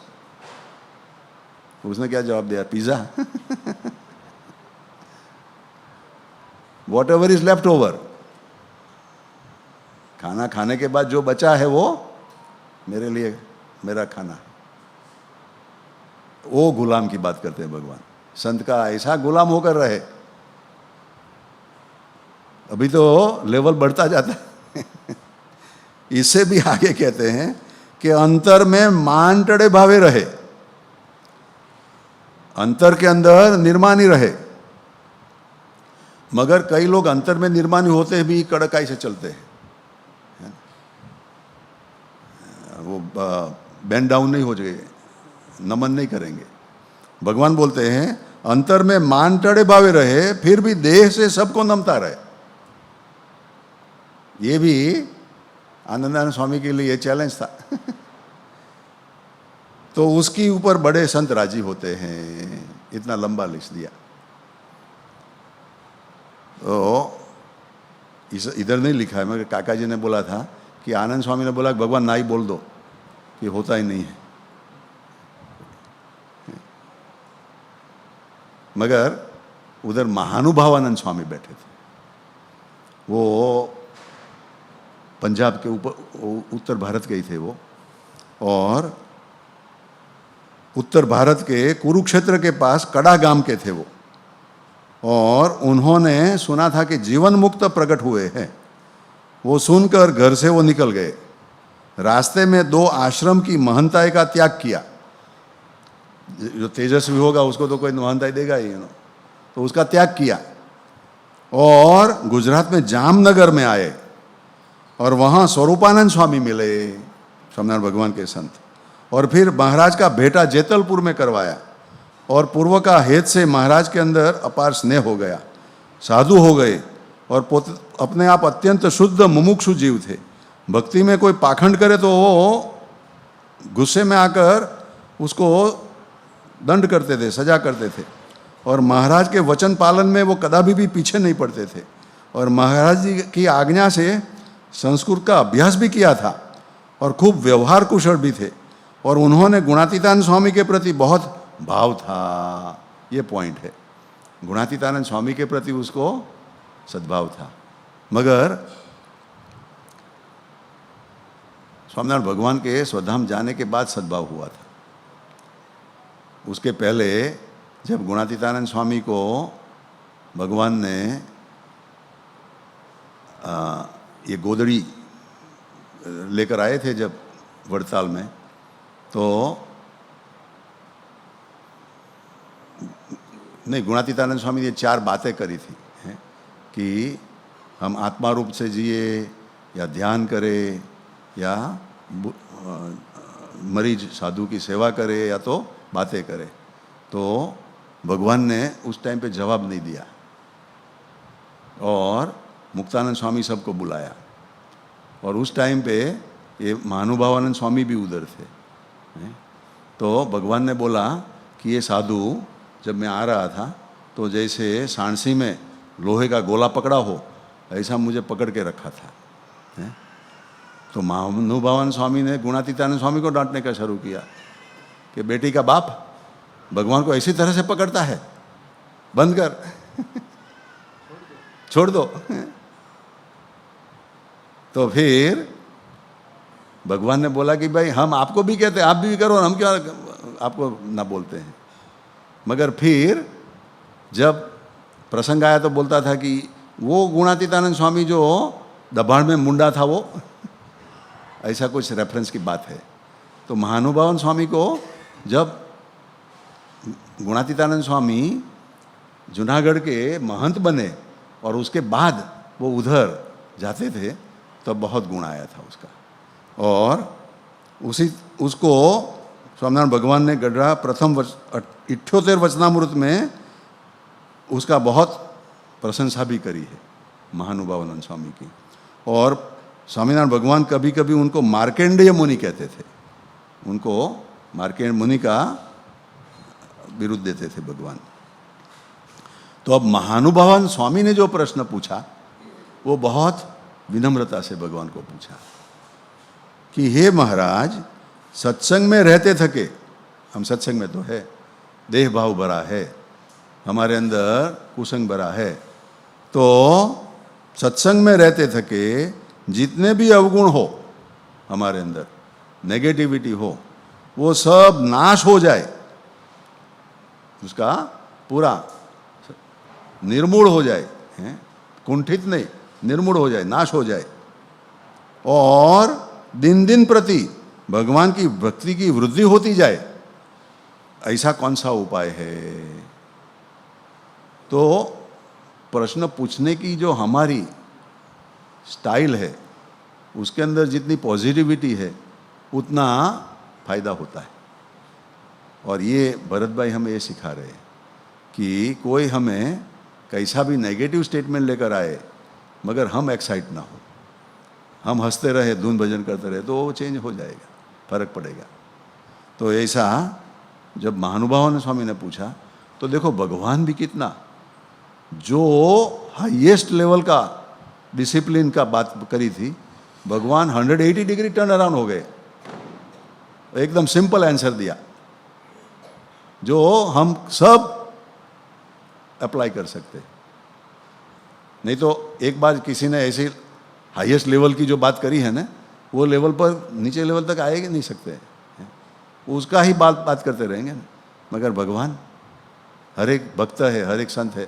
उसने क्या जवाब दिया, pizza what ever is left over, खाना खाने के बाद जो बचा है वो मेरे लिए मेरा खाना। वो गुलाम की बात करते हैं भगवान। संत का ऐसा गुलाम होकर रहे अभी तो लेवल बढ़ता जाता है। इससे भी आगे कहते हैं कि अंतर में मान टड़े भावे रहे, अंतर के अंदर निर्माणी रहे। मगर कई लोग अंतर में निर्माणी होते भी कड़काई से चलते हैं, वो बेंड डाउन नहीं हो जाएंगे, नमन नहीं करेंगे। भगवान बोलते हैं अंतर में मान टड़े भावे रहे, फिर भी देह से सबको नमता रहे। ये भी आनंदानंद स्वामी के लिए चैलेंज था। तो उसके ऊपर बड़े संत राजी होते हैं। इतना लंबा लिख दिया। तो इधर नहीं लिखा है, मगर काका जी ने बोला था कि आनंद स्वामी ने बोला कि भगवान ना ही बोल दो, कि होता ही नहीं है। मगर उधर महानुभावानंद स्वामी बैठे थे। वो पंजाब के ऊपर उत्तर भारत के ही थे वो, और उत्तर भारत के कुरुक्षेत्र के पास कड़ा गांव के थे वो। और उन्होंने सुना था कि जीवन मुक्त प्रकट हुए हैं। वो सुनकर घर से वो निकल गए। रास्ते में 2 आश्रम की महंताई का त्याग किया। जो तेजस्वी होगा उसको तो कोई महंताई देगा ही, तो उसका त्याग किया और गुजरात में जामनगर में आए और वहाँ स्वरूपानंद स्वामी मिले, स्वामीनारायण भगवान के संत। और फिर महाराज का भेंटा जेतलपुर में करवाया और पूर्व का हेत से महाराज के अंदर अपार स्नेह हो गया, साधु हो गए और अपने आप अत्यंत शुद्ध मुमुक्षु जीव थे। भक्ति में कोई पाखंड करे तो वो गुस्से में आकर उसको दंड करते थे, सजा करते थे। और महाराज के वचन पालन में वो कदापि भी पीछे नहीं पड़ते थे। और महाराज जी की आज्ञा से संस्कृत का अभ्यास भी किया था और खूब व्यवहार कुशल भी थे। और उन्होंने गुणातीतानंद स्वामी के प्रति बहुत भाव था। ये पॉइंट है, गुणातीतानंद स्वामी के प्रति उसको सद्भाव था। मगर स्वामीनारायण भगवान के स्वधाम जाने के बाद सद्भाव हुआ था। उसके पहले जब गुणातीतानंद स्वामी को भगवान ने ये गोदड़ी लेकर आए थे जब वड़ताल में, तो नहीं, गुणातीतानंद स्वामी ने 4 बातें करी थी कि हम आत्मा रूप से जिए या ध्यान करें या मरीज साधु की सेवा करे या तो बातें करे। तो भगवान ने उस टाइम पे जवाब नहीं दिया और मुक्तानंद स्वामी सबको बुलाया। और उस टाइम पे ये महानुभावानंद स्वामी भी उधर थे। तो भगवान ने बोला कि ये साधु जब मैं आ रहा था तो जैसे सांसी में लोहे का गोला पकड़ा हो ऐसा मुझे पकड़ के रखा था। तो महानुभावानंद स्वामी ने गुणातीतानंद स्वामी को डांटने का शुरू किया कि बेटी का बाप भगवान को ऐसी तरह से पकड़ता है, बंद कर, छोड़ दो। तो फिर भगवान ने बोला कि भाई हम आपको भी कहते हैं, आप भी करो, हम क्यों आपको ना बोलते हैं। मगर फिर जब प्रसंग आया तो बोलता था कि वो गुणातीतानंद स्वामी जो दबाड़ में मुंडा था वो, ऐसा कुछ रेफरेंस की बात है। तो महानुभावन स्वामी को जब गुणातीतानंद स्वामी जूनागढ़ के महंत बने और उसके बाद वो उधर जाते थे तो बहुत गुण आया था उसका। और उसको स्वामीनारायण भगवान ने गढ़ा प्रथम 78 वचनामृत में उसका बहुत प्रशंसा भी करी है महानुभावानंद स्वामी की। और स्वामीनारायण भगवान कभी कभी उनको मार्केंडेय मुनि कहते थे, उनको मार्केंड मुनि का विरुद्ध देते थे भगवान। तो अब महानुभावानंद स्वामी ने जो प्रश्न पूछा वो बहुत विनम्रता से भगवान को पूछा कि हे महाराज, सत्संग में रहते थके, हम सत्संग में तो है, देह भाव भरा है, हमारे अंदर कुसंग भरा है, तो सत्संग में रहते थके जितने भी अवगुण हो हमारे अंदर, नेगेटिविटी हो, वो सब नाश हो जाए, उसका पूरा निर्मूल हो जाए, कुंठित नहीं, निर्मूल हो जाए, नाश हो जाए, और दिन दिन प्रति भगवान की भक्ति की वृद्धि होती जाए, ऐसा कौन सा उपाय है? तो प्रश्न पूछने की जो हमारी स्टाइल है, उसके अंदर जितनी पॉजिटिविटी है उतना फायदा होता है। और ये भरत भाई हमें ये सिखा रहे हैं कि कोई हमें कैसा भी नेगेटिव स्टेटमेंट लेकर आए, मगर हम एक्साइट ना हो, हम हंसते रहे, धुन भजन करते रहे, तो वो चेंज हो जाएगा, फर्क पड़ेगा। तो ऐसा जब महानुभावों ने स्वामी ने पूछा, तो देखो भगवान भी कितना, जो हाईएस्ट लेवल का डिसिप्लिन का बात करी थी, भगवान 180 डिग्री टर्न अराउंड हो गए, एकदम सिंपल आंसर दिया जो हम सब अप्लाई कर सकते। नहीं तो एक बार किसी ने ऐसे हाईएस्ट लेवल की जो बात करी है ना, वो लेवल पर नीचे लेवल तक आएगी नहीं सकते, उसका ही बात करते रहेंगे ना। मगर भगवान हर एक भक्त है, हर एक संत है,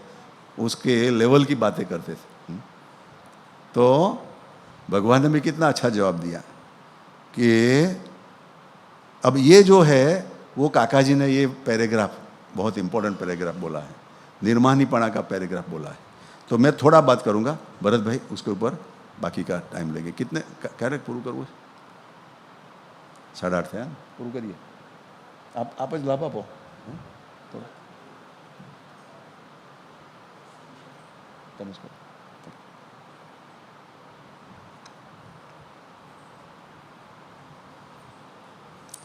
उसके लेवल की बातें करते थे। तो भगवान ने भी कितना अच्छा जवाब दिया कि अब ये जो है, वो काका जी ने ये पैराग्राफ, बहुत इंपॉर्टेंट पैराग्राफ बोला है, निर्माणीपणा का पैराग्राफ बोला है। तो मैं थोड़ा बात करूंगा, भरत भाई उसके ऊपर बाकी का टाइम लेंगे। कितने कैरेक्ट पूरा करूँ? 8:30 है, पूरा करिए आप ज लाभ आपो थोड़ा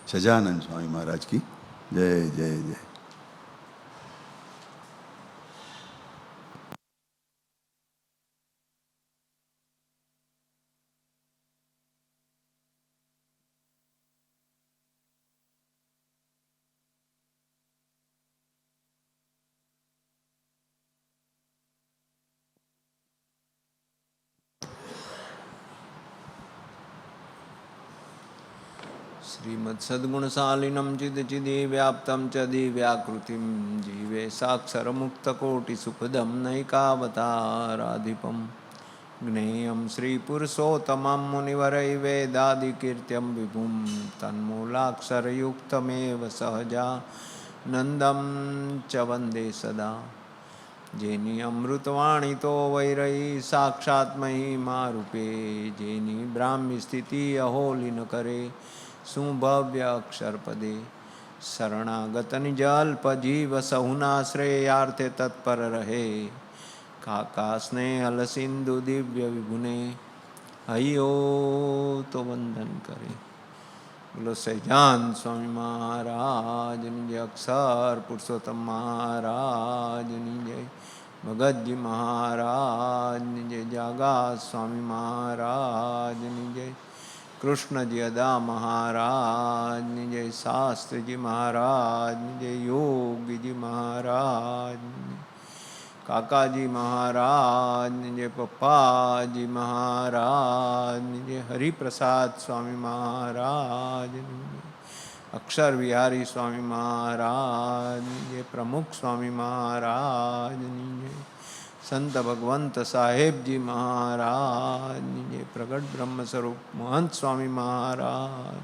सजानंद स्वामी महाराज की जय जय जय। श्रीमत्सद्गुणशालिनं चिदचिदि व्याप्तं च दिव्याकृतिं जीवे साक्षरमुक्तकोटिसुखदं नैकावताराधिपं ज्ञेयं श्रीपुरुषोत्तमं मुनिवरैः वेदादिकीर्त्यं विभुं तन्मूलाक्षरयुक्तमेव सहजानन्दं च वन्दे सदा। जेनी अमृतवाणी तो वैरई साक्षात् महिमारूपे, जेनी ब्राह्मी स्थिति अहोली न करे सुभव्य अक्षर पदे। शरणागत निजल्प जीव सहुनाश्रयार्थे तत्पर रहे, काका स्नेहल सिंधु दिव्य विभुने हयो तो वंदन करे। बोलो सहजान स्वामी महाराज जय, अक्षर पुरुषोत्तम महाराज जय, भगत जी महाराज जय, जागा स्वामी महाराज जय, कृष्ण जी अदा महाराज जय, शास्त्री जी महाराज जय, योगी जी महाराज, काका जी महाराज जय, पप्पा जी महाराज जय, हरि प्रसाद स्वामी महाराज जय, अक्षर विहारी स्वामी महाराज जय, प्रमुख स्वामी महाराज जय, संत भगवंत साहेब जी महाराज जय, प्रगट ब्रह्म स्वरूप महंत स्वामी महाराज,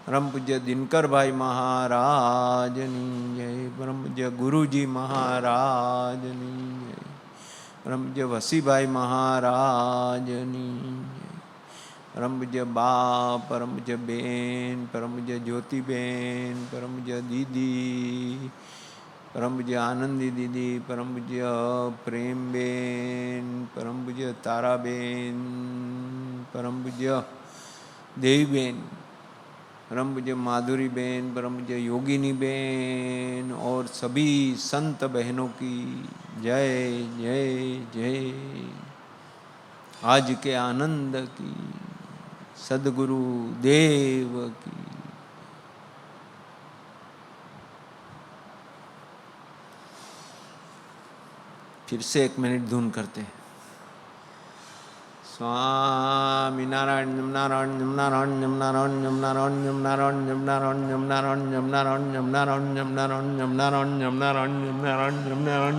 परम पूज्य दिनकर भाई महाराज जय, परम पूज्य गुरु जी महाराज जय, परम पूज्य वसी भाई महाराज जय, परम पूज्य बाप, परम पूज्य बेन, परम पूज्य ज्योति बेन, परम पूज्य दीदी, परम पूज्य आनंदी दीदी, परम पूज्य प्रेम बेन, परम पूज्य तारा बेन, परम पूज्य देवी बेन, परम पूज्य माधुरी बेन, परम पूज्य योगिनी बेन और सभी संत बहनों की जय जय जय। आज के आनंद की, सद्गुरु देव की। फिर से 1 मिनट धुन करते हैं। स्वामी नारायण नारायण नारायण नारायण नारायण नारायण नारायण नारायण नारायण नारायण नारायण नारायण नारायण नारायण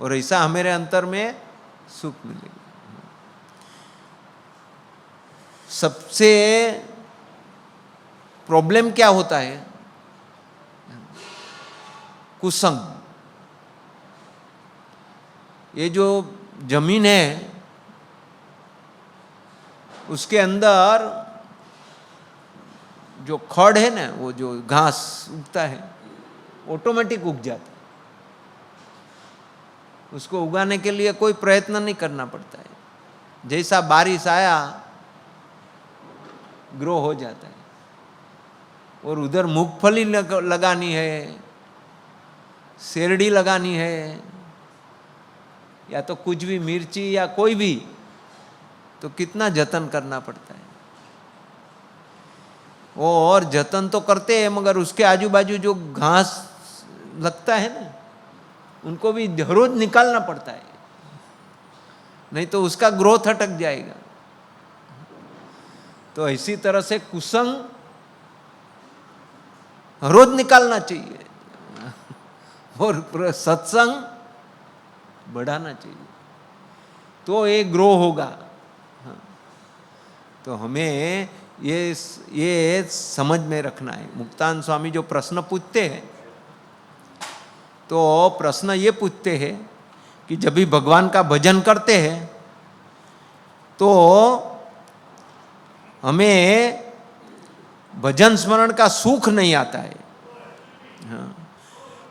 और ऐसा हमारे अंतर में सुख मिलेगा। सबसे प्रॉब्लम क्या होता है? कुसंग। ये जो जमीन है उसके अंदर जो खड़ है ना, वो जो घास उगता है ऑटोमेटिक उग जाता है। उसको उगाने के लिए कोई प्रयत्न नहीं करना पड़ता है। जैसा बारिश आया ग्रो हो जाता है। और उधर मूंगफली लगानी है, शेरडी लगानी है, या तो कुछ भी मिर्ची या कोई भी, तो कितना जतन करना पड़ता है। और जतन तो करते हैं मगर उसके आजू बाजू जो घास लगता है ना, उनको भी रोज निकालना पड़ता है, नहीं तो उसका ग्रोथ अटक जाएगा। तो इसी तरह से कुसंग रोज निकालना चाहिए और सत्संग बढ़ाना चाहिए, तो ये ग्रो होगा। तो हमें ये समझ में रखना है। मुक्तानंद स्वामी जो प्रश्न पूछते हैं, तो प्रश्न ये पूछते हैं कि जब भी भगवान का भजन करते हैं तो हमें भजन स्मरण का सुख नहीं आता है। हाँ,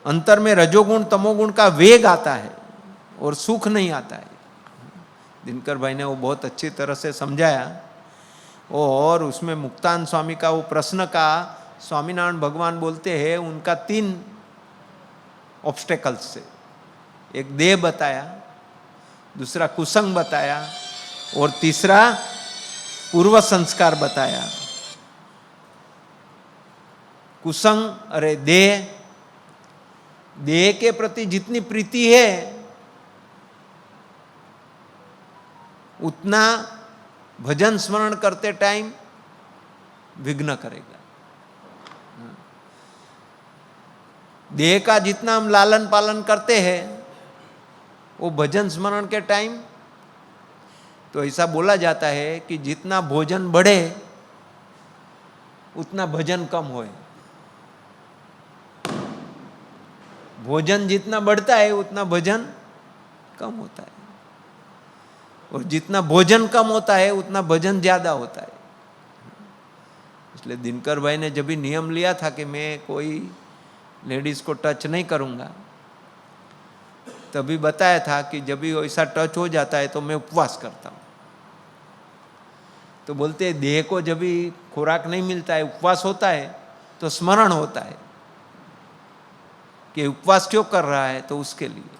अंतर में रजोगुण तमोगुण का वेग आता है और सुख नहीं आता है। दिनकर भाई ने वो बहुत अच्छी तरह से समझाया। और उसमें मुक्तानंद स्वामी का वो प्रश्न का स्वामीनारायण भगवान बोलते हैं उनका 3 ऑब्स्टेकल्स से, एक देह बताया, दूसरा कुसंग बताया और तीसरा पूर्व संस्कार बताया। कुसंग, अरे देह के प्रति जितनी प्रीति है उतना भजन स्मरण करते टाइम विघ्न करेगा। देह का जितना हम लालन पालन करते हैं वो भजन स्मरण के टाइम, तो ऐसा बोला जाता है कि जितना भोजन बढ़े उतना भजन कम होए। भोजन जितना बढ़ता है उतना भजन कम होता है, और जितना भोजन कम होता है उतना भजन ज्यादा होता है। इसलिए दिनकर भाई ने जब भी नियम लिया था कि मैं कोई लेडीज को टच नहीं करूंगा, तभी बताया था कि जब भी ऐसा टच हो जाता है तो मैं उपवास करता हूं। तो बोलते हैं देह को जब भी खुराक नहीं मिलता है, उपवास होता है, तो स्मरण होता है कि उपवास क्यों कर रहा है, तो उसके लिए।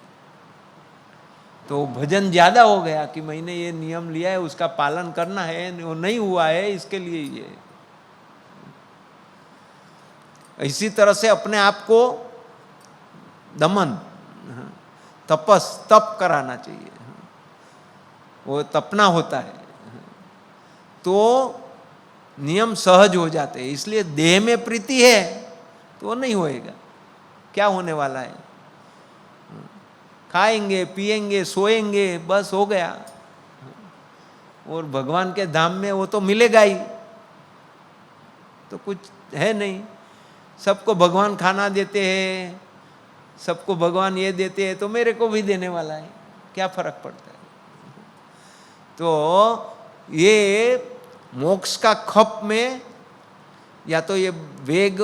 तो भजन ज्यादा हो गया कि मैंने ये नियम लिया है, उसका पालन करना है, वो नहीं हुआ है, इसके लिए ये। इसी तरह से अपने आप को दमन, तप कराना चाहिए। वो तपना होता है तो नियम सहज हो जाते हैं। इसलिए देह में प्रीति है तो नहीं होएगा। क्या होने वाला है? खाएंगे, पिएंगे, सोएंगे, बस हो गया। और भगवान के धाम में वो तो मिलेगा ही, तो कुछ है नहीं। सबको भगवान खाना देते हैं, सबको भगवान ये देते हैं, तो मेरे को भी देने वाला है, क्या फर्क पड़ता है? तो ये मोक्ष का खप में या तो ये वेग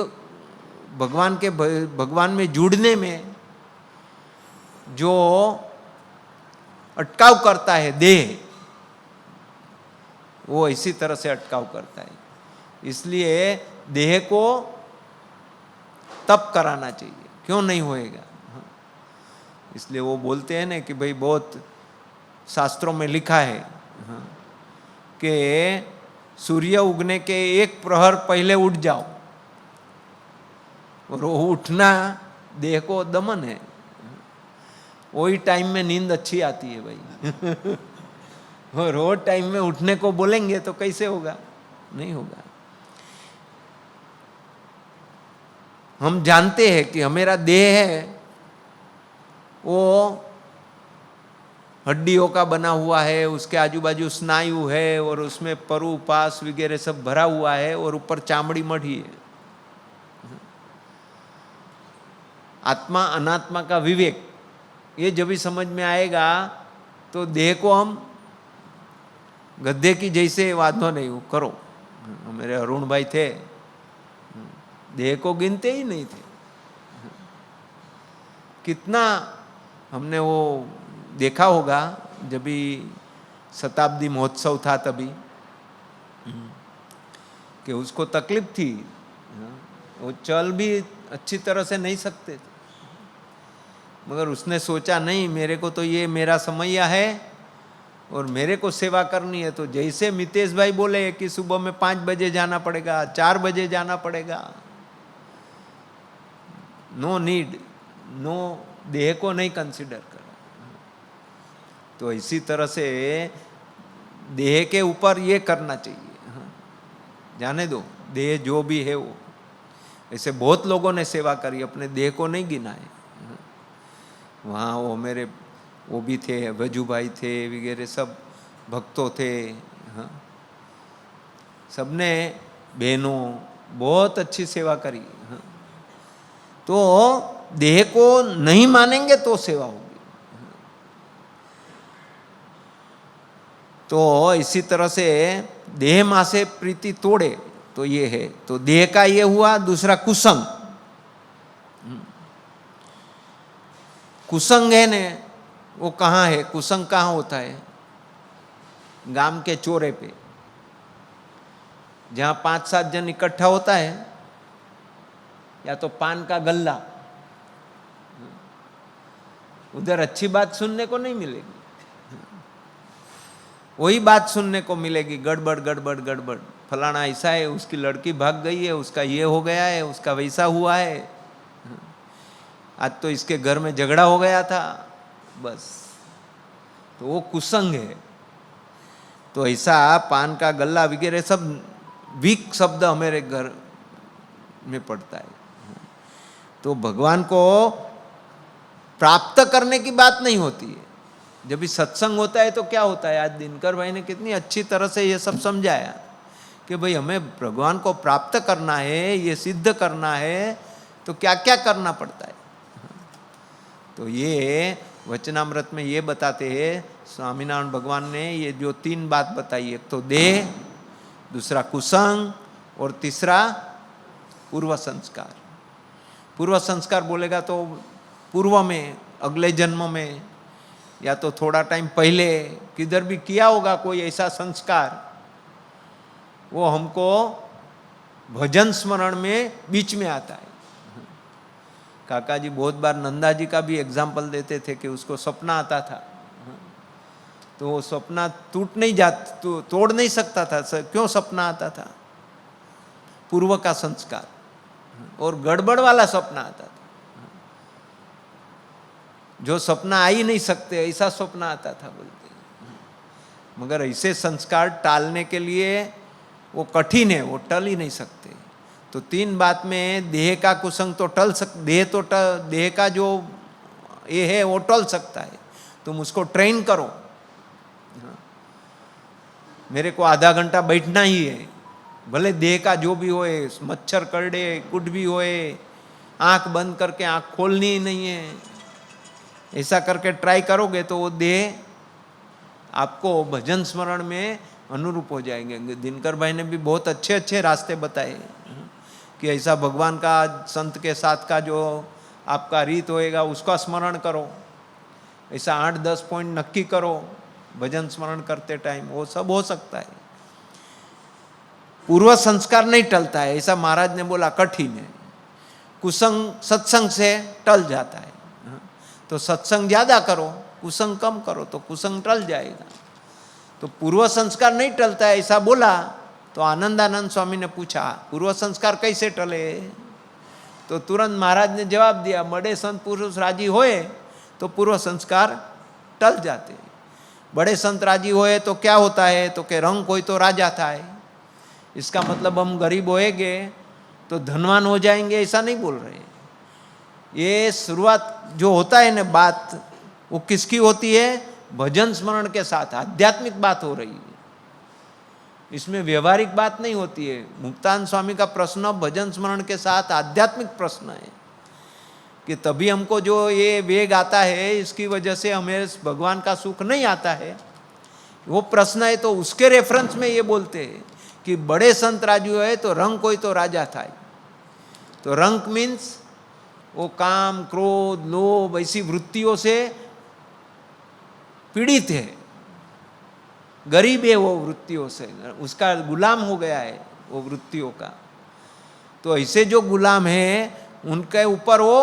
भगवान में जुड़ने में जो अटकाव करता है देह, वो इसी तरह से अटकाव करता है। इसलिए देह को तप कराना चाहिए। क्यों नहीं होएगा? इसलिए वो बोलते हैं ना कि भाई बहुत शास्त्रों में लिखा है कि सूर्य उगने के 1 प्रहर पहले उठ जाओ, और वो उठना देह को दमन है। वही टाइम में नींद अच्छी आती है भाई और वो टाइम में उठने को बोलेंगे तो कैसे होगा? नहीं होगा। हम जानते हैं कि हमारा देह है वो हड्डियों का बना हुआ है, उसके आजू बाजू स्नायु है और उसमें परु पास वगैरह सब भरा हुआ है और ऊपर चामड़ी मढ़ी है। आत्मा अनात्मा का विवेक ये जब भी समझ में आएगा तो देह को हम गद्दे की जैसे वादो नहीं हो करो। मेरे अरुण भाई थे, देह को गिनते ही नहीं थे। कितना हमने वो देखा होगा जब भी शताब्दी महोत्सव था तभी कि उसको तकलीफ थी, वो चल भी अच्छी तरह से नहीं सकते थे, मगर उसने सोचा नहीं, मेरे को तो ये मेरा समय है और मेरे को सेवा करनी है। तो जैसे मितेश भाई बोले कि सुबह में 5 बजे जाना पड़ेगा, 4 बजे जाना पड़ेगा, नो नीड, नो, देह को नहीं कंसिडर करा। तो इसी तरह से देह के ऊपर ये करना चाहिए, जाने दो देह जो भी है वो। ऐसे बहुत लोगों ने सेवा करी, अपने देह को नहीं गिना है। वहाँ वो मेरे वो भी थे, वजू भाई थे वगैरह, सब भक्तों थे। हाँ, सबने बहनों बहुत अच्छी सेवा करी। हाँ, तो देह को नहीं मानेंगे तो सेवा होगी। तो इसी तरह से देह मां से प्रीति तोड़े तो ये है। तो देह का ये हुआ। दूसरा कुसंग। कुसंग है ने, वो कहाँ है? कुसंग कहाँ होता है? गांव के चौरे पे, जहां 5-7 जन इकट्ठा होता है, या तो पान का गल्ला, उधर अच्छी बात सुनने को नहीं मिलेगी, वही बात सुनने को मिलेगी, गड़बड़ गड़बड़ गड़बड़, फलाना ऐसा है, उसकी लड़की भाग गई है, उसका ये हो गया है, उसका वैसा हुआ है, आज तो इसके घर में झगड़ा हो गया था, बस। तो वो कुसंग है। तो ऐसा पान का गल्ला वगैरह सब वीक शब्द हमारे घर में पड़ता है। तो भगवान को प्राप्त करने की बात नहीं होती है। जब भी सत्संग होता है तो क्या होता है? आज दिनकर भाई ने कितनी अच्छी तरह से ये सब समझाया कि भाई हमें भगवान को प्राप्त करना है, ये सिद्ध करना है, तो क्या क्या करना पड़ता है। तो ये वचनामृत में ये बताते हैं स्वामीनारायण भगवान ने, ये जो 3 बात बताई, एक तो देह, दूसरा कुसंग और तीसरा पूर्व संस्कार। पूर्व संस्कार बोलेगा तो पूर्व में, अगले जन्म में, या तो थोड़ा टाइम पहले किधर भी किया होगा कोई ऐसा संस्कार, वो हमको भजन स्मरण में बीच में आता है। काका जी बहुत बार नंदा जी का भी एग्जाम्पल देते थे कि उसको सपना आता था, तो वो सपना टूट नहीं जाता, तो तोड़ नहीं सकता था। क्यों सपना आता था? पूर्व का संस्कार, और गड़बड़ वाला सपना आता था, जो सपना आ ही नहीं सकते ऐसा सपना आता था बोलते। मगर ऐसे संस्कार टालने के लिए वो कठिन है, वो टल ही नहीं सकते। तो 3 बात में देह का कुसंग तो टल देह का जो ये है वो टल सकता है, तुम उसको ट्रेन करो। मेरे को आधा घंटा बैठना ही है, भले देह का जो भी होए, मच्छर करड़े कुछ भी होए, आंख बंद करके आंख खोलनी ही नहीं है, ऐसा करके ट्राई करोगे तो वो देह आपको भजन स्मरण में अनुरूप हो जाएंगे। दिनकर भाई ने भी बहुत अच्छे अच्छे रास्ते बताए कि ऐसा भगवान का, संत के साथ का जो आपका रीत होएगा उसका स्मरण करो, ऐसा 8-10 पॉइंट नक्की करो भजन स्मरण करते टाइम, वो सब हो सकता है। पूर्व संस्कार नहीं टलता है, ऐसा महाराज ने बोला, कठिन है। कुसंग सत्संग से टल जाता है। तो सत्संग ज्यादा करो, कुसंग कम करो, तो कुसंग टल जाएगा। तो पूर्व संस्कार नहीं टलता है ऐसा बोला। तो आनंदानंद स्वामी ने पूछा पूर्व संस्कार कैसे टले? तो तुरंत महाराज ने जवाब दिया, बड़े संत पुरुष राजी होए तो पूर्व संस्कार टल जाते। बड़े संत राजी होए तो क्या होता है? तो के रंग कोई तो राजा था है। इसका मतलब हम गरीब होएंगे तो धनवान हो जाएंगे, ऐसा नहीं बोल रहे। ये शुरुआत जो होता है ना बात, वो किसकी होती है? भजन स्मरण के साथ आध्यात्मिक बात हो रही है, इसमें व्यवहारिक बात नहीं होती है। मुक्तानंद स्वामी का प्रश्न भजन स्मरण के साथ आध्यात्मिक प्रश्न है कि तभी हमको जो ये वेग आता है, इसकी वजह से हमें भगवान का सुख नहीं आता है, वो प्रश्न है। तो उसके रेफरेंस में ये बोलते हैं कि बड़े संत राजू है तो रंग कोई तो राजा था। तो रंग मीन्स वो काम, क्रोध, लोभ ऐसी वृत्तियों से पीड़ित है, गरीब है वो वृत्तियों से, उसका गुलाम हो गया है वो वृत्तियों का। तो ऐसे जो गुलाम है उनके ऊपर वो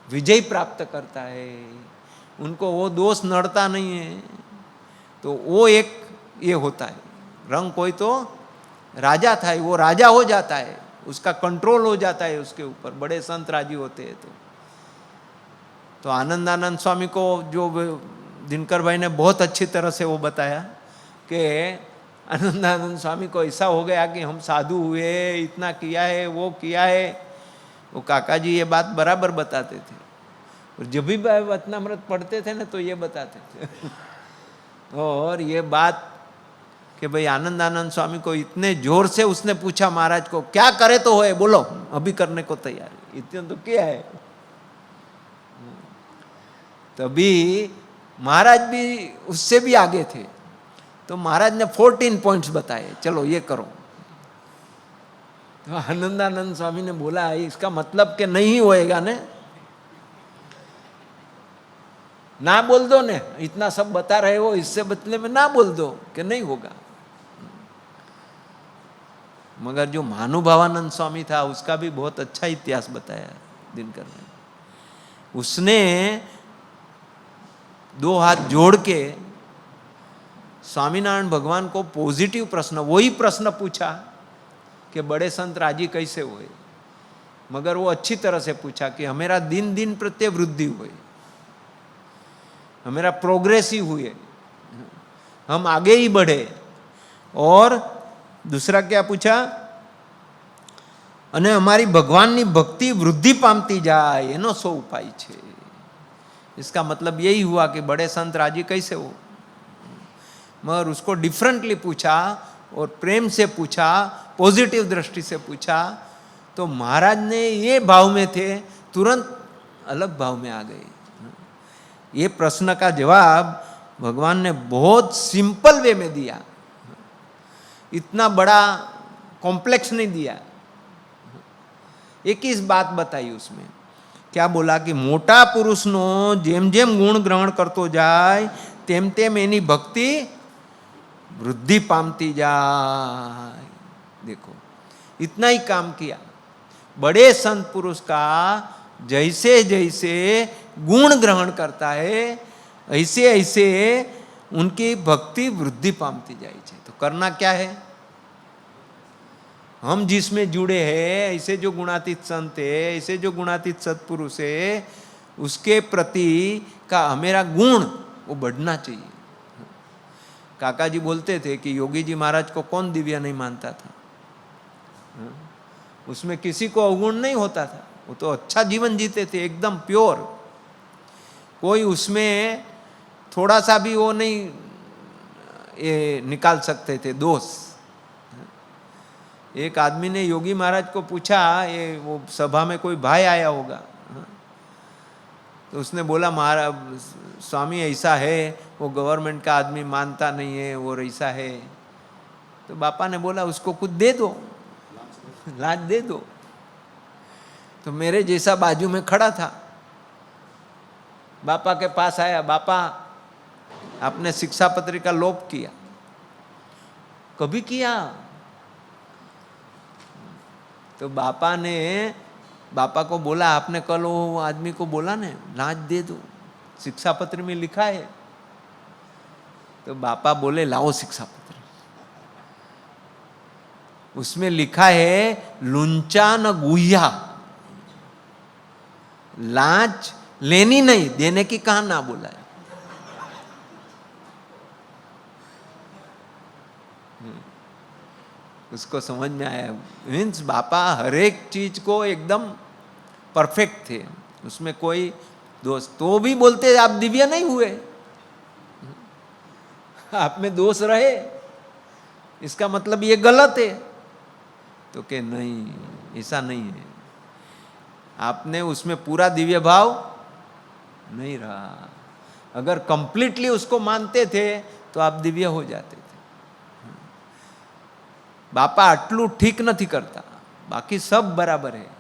विजय प्राप्त करता है, उनको वो दोष नड़ता नहीं है। तो वो एक ये होता है, रंग कोई तो राजा था, वो राजा हो जाता है, उसका कंट्रोल हो जाता है उसके ऊपर। बड़े संत राजी होते हैं। तो आनंदानंद स्वामी को जो दिनकर भाई ने बहुत अच्छी तरह से वो बताया कि आनंदानंद स्वामी को ऐसा हो गया कि हम साधु हुए, इतना किया है, वो किया है। वो काका जी ये बात बराबर बताते थे, और जब भी वचनामृत पढ़ते थे ना तो ये बताते थे। और ये बात कि भाई आनंदानंद स्वामी को इतने जोर से उसने पूछा महाराज को, क्या करे तो होए, बोलो अभी करने को तैयार है, इतने तो क्या है। तभी महाराज भी उससे भी आगे थे, तो महाराज ने 14 पॉइंट्स बताए, चलो ये करो। तो आनंदानंद स्वामी ने बोला इसका मतलब कि नहीं होएगा ने, ना बोल दो ने, इतना सब बता रहे हो, इससे बदले में ना बोल दो कि नहीं होगा। मगर जो महानुभावानंद स्वामी था उसका भी बहुत अच्छा इतिहास बताया दिनकर ने। उसने 2 हाथ जोड़ के स्वामीनारायण भगवान को पॉजिटिव प्रश्न, वही प्रश्न पूछा कि बड़े संत राजी कैसे हुए, मगर वो अच्छी तरह से पूछा कि हमेरा दिन दिन प्रत्यय वृद्धि हुई, हमेरा प्रोग्रेस ही हुए, हम आगे ही बढ़े। और दूसरा क्या पूछा, અને અમારી ભગવાનની ભક્તિ વૃદ્ધિ પામતી જાય એનો શો ઉપાય છે। इसका मतलब यही हुआ कि बड़े संत राजी कैसे हो, मगर उसको डिफरेंटली पूछा और प्रेम से पूछा, पॉजिटिव दृष्टि से पूछा। तो महाराज ने ये भाव में थे, तुरंत अलग भाव में आ गए। ये प्रश्न का जवाब भगवान ने बहुत सिंपल वे में दिया, इतना बड़ा कॉम्प्लेक्स नहीं दिया। एक ही बात बताई उसमें, क्या बोला कि मोटा पुरुषनो जेम जेम गुण ग्रहण करतो जाए तेम तेम एनी भक्ति वृद्धि पामती जाए। देखो इतना ही काम किया। बड़े संत पुरुष का जैसे जैसे गुण ग्रहण करता है ऐसे ऐसे उनकी भक्ति वृद्धि पामती जाए। तो करना क्या है, हम जिसमें जुड़े हैं, ऐसे जो गुणातीत संत है, ऐसे जो गुणातीत सत्पुरुष है, उसके प्रति का मेरा गुण वो बढ़ना चाहिए। काका जी बोलते थे कि योगी जी महाराज को कौन दिव्य नहीं मानता था, उसमें किसी को अवगुण नहीं होता था, वो तो अच्छा जीवन जीते थे, एकदम प्योर। कोई उसमें थोड़ा सा भी वो नहीं ये निकाल सकते थे दोष। एक आदमी ने योगी महाराज को पूछा, ये वो सभा में कोई भाई आया होगा, तो उसने बोला महाराज स्वामी ऐसा है, वो गवर्नमेंट का आदमी मानता नहीं है, वो ऐसा है। तो बापा ने बोला उसको कुछ दे दो, लाज दे दो। तो मेरे जैसा बाजू में खड़ा था, बापा के पास आया, बापा आपने शिक्षा पत्री का लोप किया, कभी किया? तो बापा को बोला आपने कल वो आदमी को बोला ने लाज दे दो, शिक्षा पत्र में लिखा है। तो बापा बोले लाओ शिक्षा पत्र, उसमें लिखा है लुंचा न गुह्या, लाज लेनी नहीं, देने की कहां ना बोला है। उसको समझ में आया, मीन्स बापा हर एक चीज को एकदम परफेक्ट थे, उसमें कोई दोस्त। तो भी बोलते आप दिव्य नहीं हुए, आप में दोष रहे, इसका मतलब ये गलत है। तो के नहीं, ऐसा नहीं है, आपने उसमें पूरा दिव्य भाव नहीं रहा। अगर कंप्लीटली उसको मानते थे तो आप दिव्य हो जाते थे। बापा आटलू ठीक नहीं करता, बाकी सब बराबर है।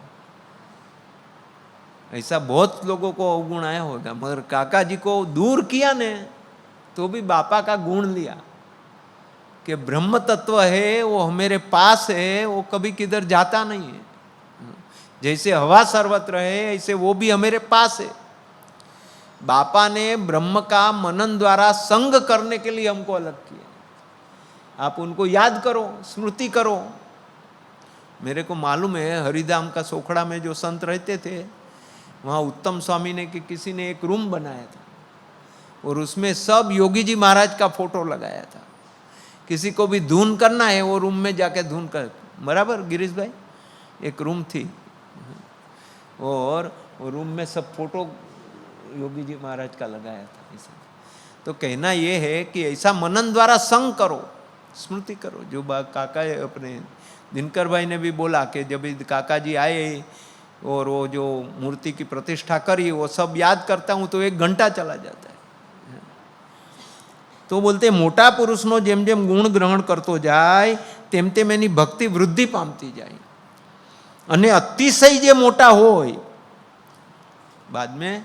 ऐसा बहुत लोगों को अवगुण आया होगा, मगर काका जी को दूर किया ने तो भी बापा का गुण लिया कि ब्रह्म तत्व है, वो मेरे पास है, वो कभी किधर जाता नहीं है। जैसे हवा सर्वत्र है ऐसे वो भी हमारे पास है। बापा ने ब्रह्म का मनन द्वारा संग करने के लिए हमको अलग किया। आप उनको याद करो, स्मृति करो। मेरे को मालूम है हरिधाम का सोखड़ा में जो संत रहते थे, वहाँ उत्तम स्वामी ने कि किसी ने एक रूम बनाया था और उसमें सब योगी जी महाराज का फोटो लगाया था। किसी को भी धुन करना है वो रूम में जाके धुन कर, बराबर गिरीश भाई, एक रूम थी और वो रूम में सब फोटो योगी जी महाराज का लगाया था। ऐसा तो कहना ये है कि ऐसा मनन द्वारा संग करो, स्मृति करो। जो काका अपने दिनकर भाई ने भी बोला कि जब काका जी आए और वो जो मूर्ति की प्रतिष्ठा करी वो सब याद करता हूँ तो 1 घंटा चला जाता है। तो बोलते मोटा पुरुषनो जेम जेम गुण ग्रहण करतो जाए तेम तेम एनी भक्ति वृद्धि पामती जाए। अने अतिशय जे मोटा होय, बाद में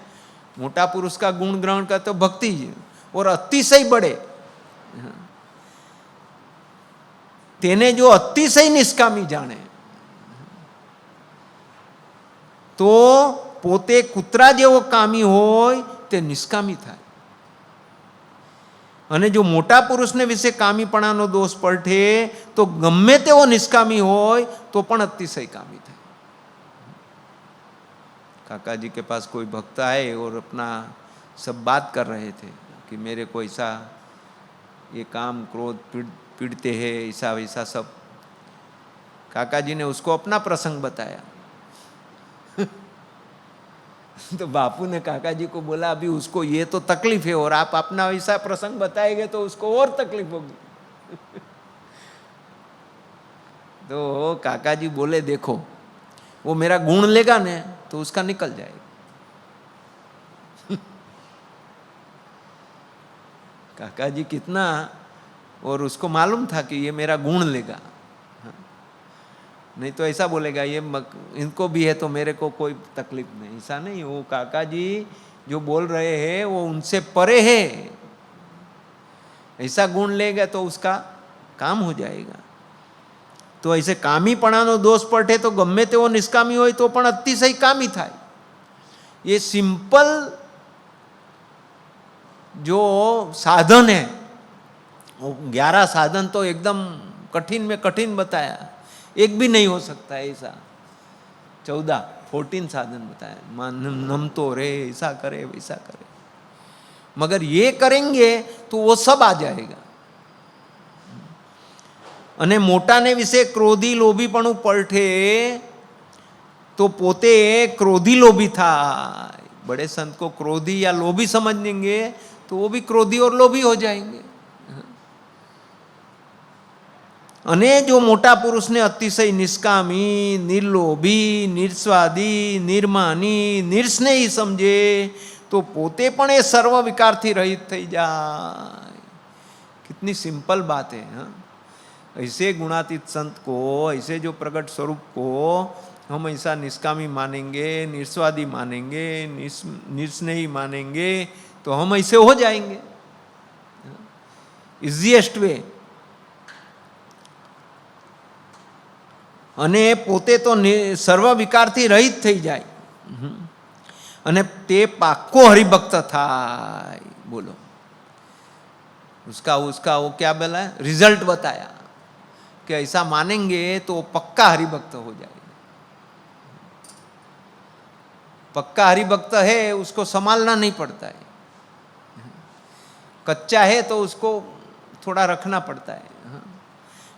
मोटा पुरुष का गुण ग्रहण करते तो भक्ति, और अतिशय बढ़े तेने जो अतिशय निष्कामी जाने तो पोते कुतरा जेवो कामी होय ते निष्कामी थाय। अने जो मोटा पुरुष ने विषे कामीपणानो दोष पलटे तो गम्मे तेवो निष्कामी होय तो पण अतिशय कामी थाय। काका जी के पास कोई भक्त आए और अपना सब बात कर रहे थे कि मेरे को ऐसा ये काम क्रोध पीड़ते हैं, ऐसा वैसा सब। काका जी ने उसको अपना प्रसंग बताया तो बापू ने काका जी को बोला अभी उसको ये तो तकलीफ है और आप अपना वैसा प्रसंग बताएंगे तो उसको और तकलीफ होगी तो काका जी बोले देखो वो मेरा गुण लेगा ने तो उसका निकल जाएगा काका जी कितना, और उसको मालूम था कि ये मेरा गुण लेगा, नहीं तो ऐसा बोलेगा ये इनको भी है तो मेरे को कोई तकलीफ नहीं। ऐसा नहीं, वो काका जी जो बोल रहे हैं वो उनसे परे है। ऐसा गुण लेगा तो उसका काम हो जाएगा। तो ऐसे कामीपणानो दोष पड़े तो गम्मे तेवो निष्कामी होय तो पण अतिशय कामी थाय। ये सिंपल जो साधन है, वो 11 साधन तो एकदम कठिन में कठिन बताया, एक भी नहीं हो सकता ऐसा। 14 साधन बताया, नमतो रे, ऐसा करे वैसा करे, मगर ये करेंगे तो वो सब आ जाएगा। अने मोटा ने विषे क्रोधी लोभीपणु पलटे तो पोते क्रोधी लोभी था। बड़े संत को क्रोधी या लोभी समझेंगे तो वो भी क्रोधी और लोभी हो जाएंगे। अने जो मोटा पुरुष ने अतिशय निष्कामी, निर्लोभी, निस्वादी, निर्मानी, निस्नेही समझे तो पोते पण ए सर्व विकार थी रहित थई जाए। कितनी सिंपल बात है। हाँ? ऐसे गुणातीत संत को, ऐसे जो प्रकट स्वरूप को हम ऐसा निष्कामी मानेंगे, निस्वादी मानेंगे, निस्नेही मानेंगे तो हम ऐसे हो जाएंगे। Easiest way. अने पोते तो सर्व विकारथी रहित थई जाए अने ते पाक्को हरिभक्त थाय। बोलो उसका वो क्या बोला, रिजल्ट बताया कि ऐसा मानेंगे तो पक्का हरिभक्त हो जाएगा। पक्का हरिभक्त है उसको संभालना नहीं पड़ता है, कच्चा है तो उसको थोड़ा रखना पड़ता है।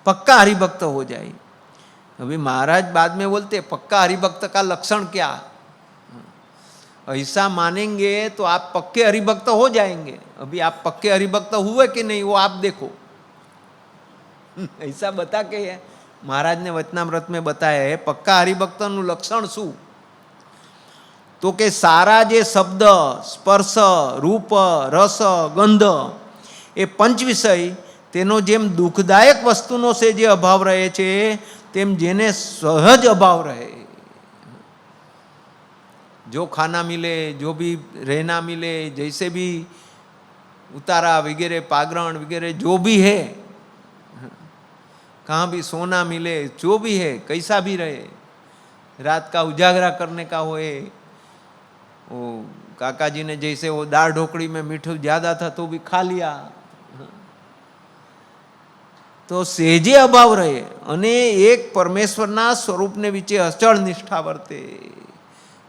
पक्का हरिभक्त हो जाए। अभी महाराज बाद में बोलते पक्का हरिभक्त का लक्षण क्या, ऐसा मानेंगे तो आप पक्के हरिभक्त हो जाएंगे। अभी आप पक्के हरिभक्त हुए कि नहीं वो आप देखो। ऐसा बता के महाराज ने वचनामृत में बताया है पक्का हरिभक्त નું લક્ષણ શું? તો કે સારા જે શબ્દ સ્પર્શ રૂપ રસ ગંધ એ પંચ વિષય તેનો જેમ દુઃખદાયક વસ્તુનો છે જે અભાવ રહે છે તેમ જેને સહજ અભાવ રહે, जो खाना मिले जो भी रहना मिले जैसे भी उतारा वगैरह पागरण वगैरह जो भी है, कहाँ भी सोना मिले जो भी है कैसा भी रहे, रात का उजागरा करने का होए, वो काका जी ने जैसे वो दाल ढोकड़ी में मीठू ज़्यादा था तो भी खा लिया, तो सेजे अभाव रहे अने एक परमेश्वरना स्वरूपने विचे अचल निष्ठा वर्ते।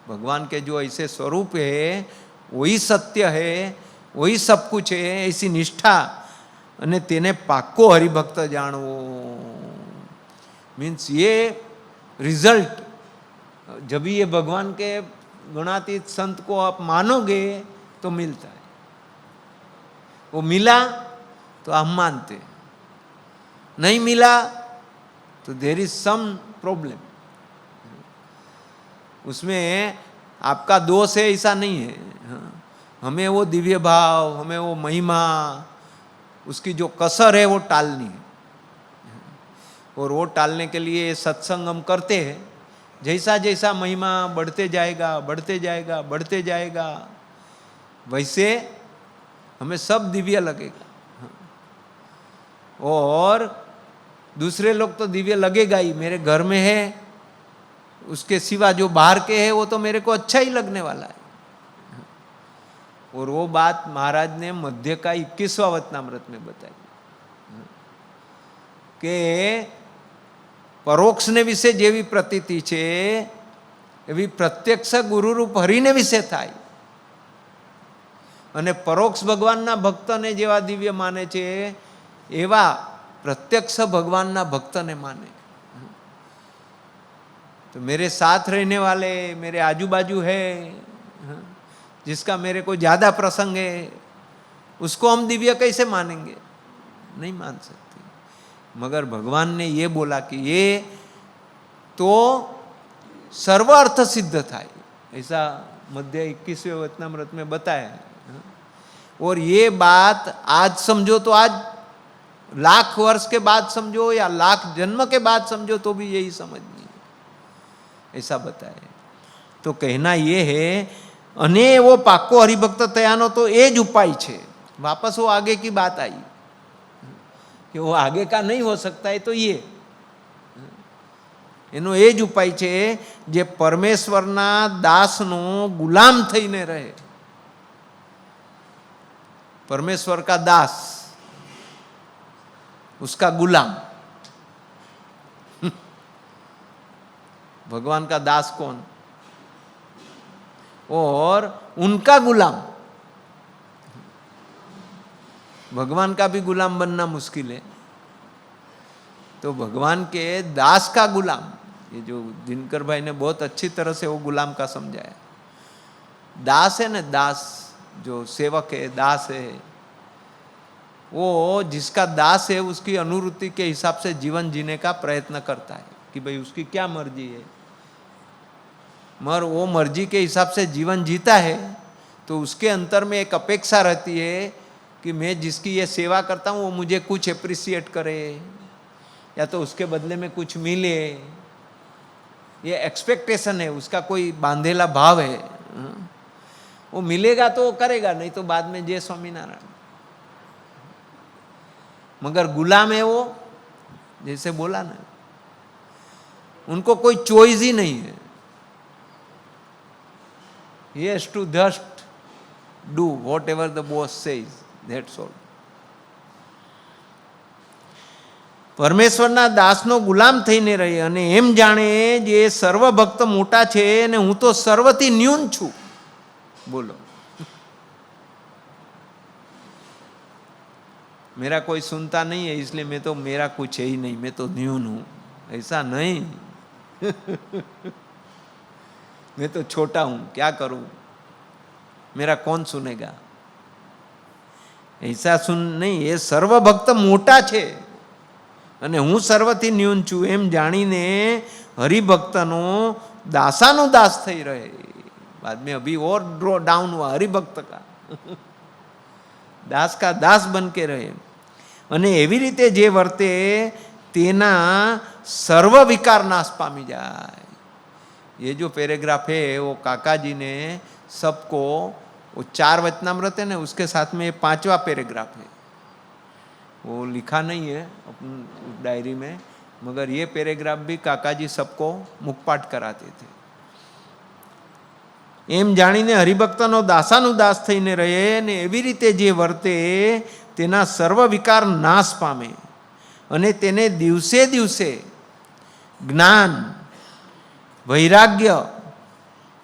भगवान के जो ऐसे स्वरूप है वही सत्य है वही सब कुछ है, ऐसी निष्ठा अने तेने पाक्को हरिभक्त जाणवो। मीन्स ये रिजल्ट जब ये भगवान के गुणातीत संत को आप मानोगे तो मिलता है। वो मिला तो आप मानते, नहीं मिला तो देयर इज सम प्रॉब्लम। उसमें आपका दोष है ऐसा नहीं है, हमें वो दिव्य भाव हमें वो महिमा उसकी जो कसर है वो टालनी है, और वो टालने के लिए सत्संग हम करते हैं। जैसा जैसा महिमा बढ़ते जाएगा बढ़ते जाएगा बढ़ते जाएगा वैसे हमें सब दिव्य लगेगा, और दूसरे लोग तो दिव्य लगेगा ही, मेरे घर में है उसके सिवा जो बाहर के है वो तो मेरे को अच्छा ही लगने वाला है। और वो बात महाराज ने मध्य का 21वां वचनामृत में बताई કે પરોક્ષને વિશે જેવી પ્રતીતિ છે એવી પ્રત્યક્ષ ગુરુરૂપ હરિને વિશે થાય, અને પરોક્ષ ભગવાનના ભક્તને જેવા દિવ્ય માને છે એવા प्रत्यक्ष भगवानना भक्तने माने। तो मेरे साथ रहने वाले मेरे आजू बाजू है जिसका मेरे को ज़्यादा प्रसंग है उसको हम दिव्य कैसे मानेंगे? नहीं मान सकते। मगर भगवान ने ये बोला कि ये तो सर्व अर्थ सिद्ध था, ऐसा मध्य 21वें वचनामृत में बताया। और ये बात आज समझो तो आज लाख वर्ष के बाद समझो या लाख जन्म के बाद समझो तो भी यही समझनी है, ऐसा बताया। तो कहना ये है अने वो पाक्को हरिभक्त तयानो तो ये ज उपाय छे। वापस वो आगे की बात आई कि वो आगे का नहीं हो सकता है, तो ये एनो ए ज उपाय छे जे परमेश्वरना दासनो गुलाम थईने रहे। परमेश्वर का दास उसका गुलाम। भगवान का दास कौन? और उनका गुलाम। भगवान का भी गुलाम बनना मुश्किल है, तो भगवान के दास का गुलाम, ये जो दिनकर भाई ने बहुत अच्छी तरह से वो गुलाम का समझाया। दास है ना, दास जो सेवक है, दास है, वो जिसका दास है उसकी अनुरूति के हिसाब से जीवन जीने का प्रयत्न करता है कि भाई उसकी क्या मर्जी है, मगर वो मर्जी के हिसाब से जीवन जीता है तो उसके अंतर में एक अपेक्षा रहती है कि मैं जिसकी ये सेवा करता हूँ वो मुझे कुछ एप्रिसिएट करे या तो उसके बदले में कुछ मिले, ये एक्सपेक्टेशन है, उसका कोई बांधेला भाव है। वो मिलेगा तो वो करेगा, नहीं तो बाद में जय स्वामीनारायण। मगर गुलाम है वो, जैसे बोला ना, उनको कोई चॉइस ही नहीं है। He has to just do whatever the boss says, that's all. પરમેશ્વરના દાસનો ગુલામ થઈને રહે અને એમ જાણે જે સર્વ ભક્ત મોટા છે અને હું તો સર્વથી ન્યૂન છું। બોલો, मेरा कोई सुनता नहीं है इसलिए मैं तो, मेरा कुछ है ही नहीं, मैं तो न्यून हूं, ऐसा नहीं। मैं तो छोटा हूं, क्या करूं? मेरा कौन सुनेगा? ऐसा सुन नहीं, એ સર્વભક્ત મોટા છે અને હું સર્વથી ન્યૂન છું એમ જાણીને હરિભક્તનો દાસાનો દાસ થઈ રહે. बाद में अभी और ड्रॉ डाउन हुआ हरिभक्त का दास का दास बन के रहे. અને એવી રીતે જે વર્તે તેના સર્વ વિકાર નાશ પામી જાય. ये जो पैराग्राफ है वो काका जी ने सबको, वो 4 वचनामृत है ना, उसके साथ में ये 5वां पैराग्राफ है. वो लिखा नहीं है अपन डायरी में, मगर ये पैराग्राफ भी काका जी सबको मुखपाठ कराते थे. એમ જાણીને હરિભક્તનો દાસાનો દાસ થઈને રહે ને એવી રીતે જે વર્તે તેના સર્વ વિકાર નાશ પામે અને તેને દિવસે દિવસે જ્ઞાન, વૈરાગ્ય,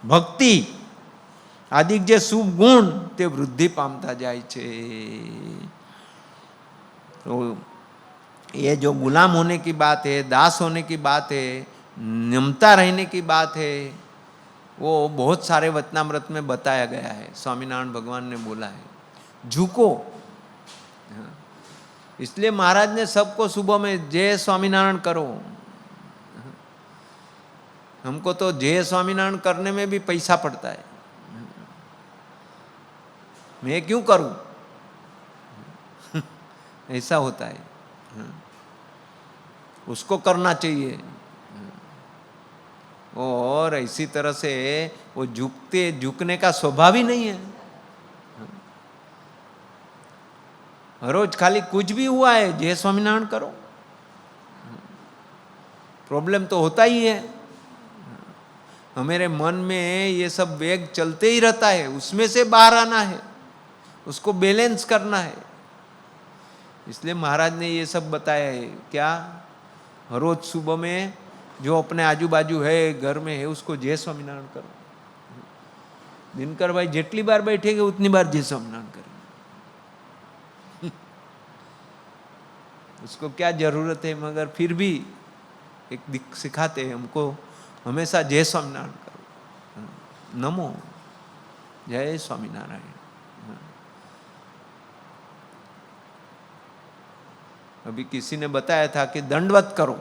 ભક્તિ આદિ જે શુભ ગુણ તે વૃદ્ધિ પામતા જાય છે. तो ये जो गुलाम होने की बात है, दास होने की बात है, नमता रहने की बात है, वो बहुत सारे वचनामृत में बताया गया है. स्वामीनारायण भगवान ने बोला है झुको. इसलिए महाराज ने सबको सुबह में जय स्वामीनारायण करो. हमको तो जय स्वामीनारायण करने में भी पैसा पड़ता है. मैं क्यों करूं? ऐसा होता है. उसको करना चाहिए. और इसी तरह से वो झुकने का स्वभाव ही नहीं है. हर रोज खाली कुछ भी हुआ है जय स्वामीनारायण करो. प्रॉब्लम तो होता ही है. हमारे मन में ये सब वेग चलते ही रहता है, उसमें से बाहर आना है, उसको बैलेंस करना है. इसलिए महाराज ने ये सब बताया है. क्या? हर रोज सुबह में जो अपने आजू बाजू है, घर में है, उसको जय स्वामीनारायण करो. दिनकर भाई जितनी बार बैठेंगे उतनी बार जय स्वामीनारायण करें. उसको क्या जरूरत है, मगर फिर भी एक सिखाते हैं हमको, हमेशा जय स्वामीनारायण करो. नमो जय स्वामीनारायण. अभी किसी ने बताया था कि दंडवत करो,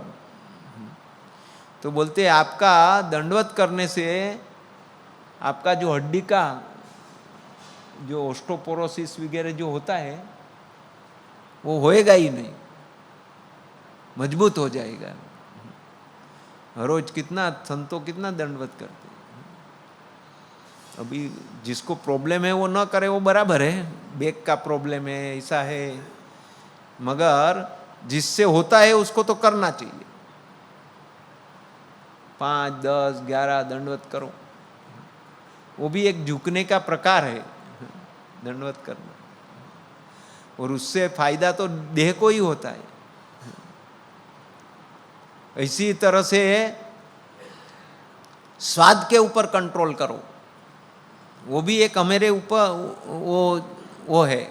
तो बोलते आपका दंडवत करने से आपका जो हड्डी का जो ऑस्टोपोरोसिस वगैरह जो होता है वो होएगा ही नहीं, मजबूत हो जाएगा. रोज कितना संतो कितना दंडवत करते. अभी जिसको प्रॉब्लम है वो न करे, वो बराबर है. बैक का प्रॉब्लम है, ऐसा है, मगर जिससे होता है उसको तो करना चाहिए. 5, 10, 11 दंडवत करो. वो भी एक झुकने का प्रकार है, दंडवत करना. और उससे फायदा तो देह को ही होता है. इसी तरह से स्वाद के ऊपर कंट्रोल करो. वो भी एक हमारे ऊपर वो है.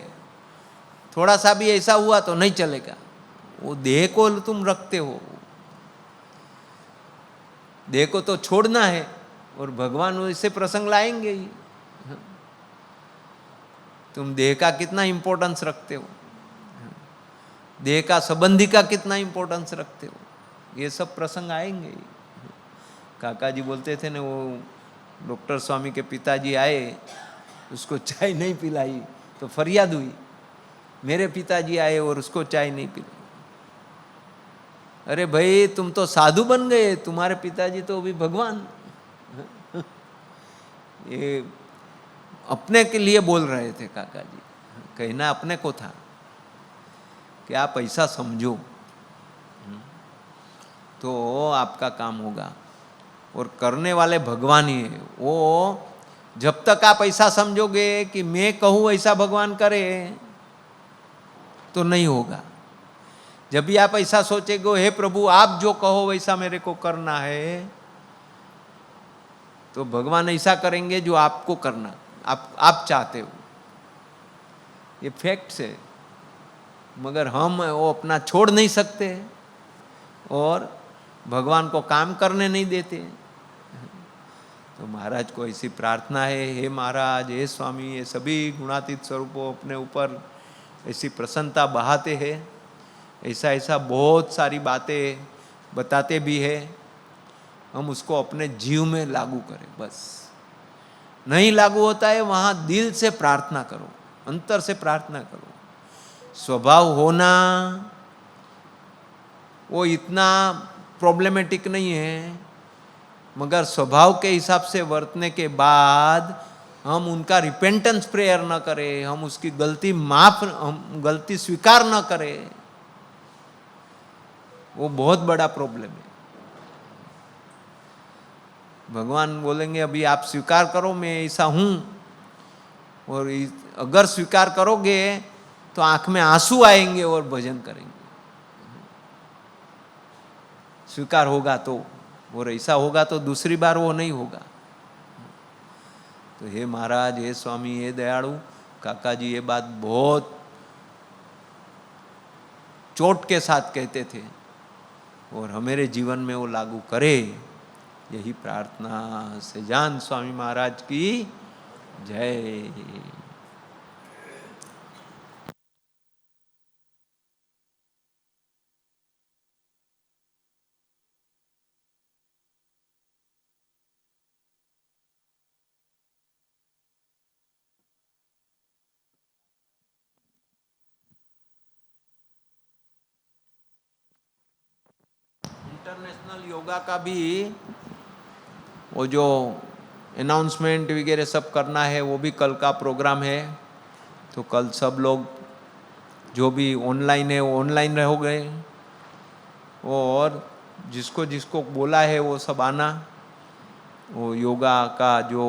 थोड़ा सा भी ऐसा हुआ तो नहीं चलेगा. वो देह को तुम रखते हो, देह को तो छोड़ना है. और भगवान ऐसे प्रसंग लाएंगे ही. तुम देह का कितना इंपॉर्टेंस रखते हो, देह का संबंधी का कितना इंपॉर्टेंस रखते हो, ये सब प्रसंग आएंगे ही. काका जी बोलते थे ना, वो डॉक्टर स्वामी के पिताजी आए, उसको चाय नहीं पिलाई तो फरियाद हुई. मेरे पिताजी आए और उसको चाय नहीं पिलाई. अरे भाई तुम तो साधु बन गए, तुम्हारे पिताजी तो अभी भगवान. ये अपने के लिए बोल रहे थे काका जी. कहना अपने को था कि आप ऐसा समझो तो आपका काम होगा. और करने वाले भगवान ही है. वो जब तक आप ऐसा समझोगे कि मैं कहूँ ऐसा भगवान करे तो नहीं होगा. जब भी आप ऐसा सोचेगे हे प्रभु आप जो कहो वैसा मेरे को करना है, तो भगवान ऐसा करेंगे जो आपको करना आप चाहते हो. ये फैक्ट्स है. मगर हम वो अपना छोड़ नहीं सकते और भगवान को काम करने नहीं देते. तो महाराज को ऐसी प्रार्थना है, हे महाराज, हे स्वामी, ये सभी गुणातीत स्वरूपों अपने ऊपर ऐसी प्रसन्नता बहाते हैं, ऐसा ऐसा बहुत सारी बातें बताते भी है, हम उसको अपने जीव में लागू करें। बस नहीं लागू होता है वहाँ दिल से प्रार्थना करो, अंतर से प्रार्थना करो। स्वभाव होना वो इतना प्रॉब्लमेटिक नहीं है, मगर स्वभाव के हिसाब से वर्तने के बाद हम उनका रिपेंटेंस प्रेयर न करें, हम उसकी गलती हम गलती स्वीकार न करें, वो बहुत बड़ा प्रॉब्लम है। भगवान बोलेंगे अभी आप स्वीकार करो मैं ऐसा हूं, और अगर स्वीकार करोगे तो आंख में आंसू आएंगे और भजन करेंगे। स्वीकार होगा तो, और ऐसा होगा तो दूसरी बार वो नहीं होगा। तो हे महाराज, हे स्वामी, हे दयालु, काका जी ये बात बहुत चोट के साथ कहते थे, और हमारे जीवन में वो लागू करे, यही प्रार्थना। सजान स्वामी महाराज की जय। इंटरनेशनल योगा का भी वो जो अनाउंसमेंट वगैरह सब करना है, वो भी कल का प्रोग्राम है। तो कल सब लोग जो भी ऑनलाइन है वो ऑनलाइन रहोगे, और जिसको जिसको बोला है वो सब आना। वो योगा का जो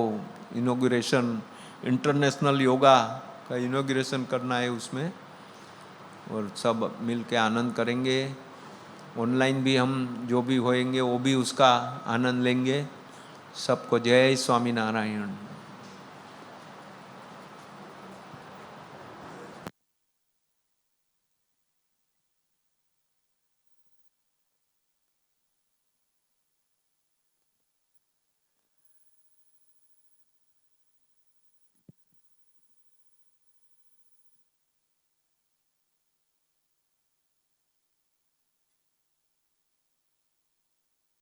इनॉग्रेशन, इंटरनेशनल योगा का इनॉग्रेशन करना है उसमें, और सब मिल के आनंद करेंगे। ऑनलाइन भी हम जो भी होएंगे वो भी उसका आनंद लेंगे। सबको जय स्वामीनारायण।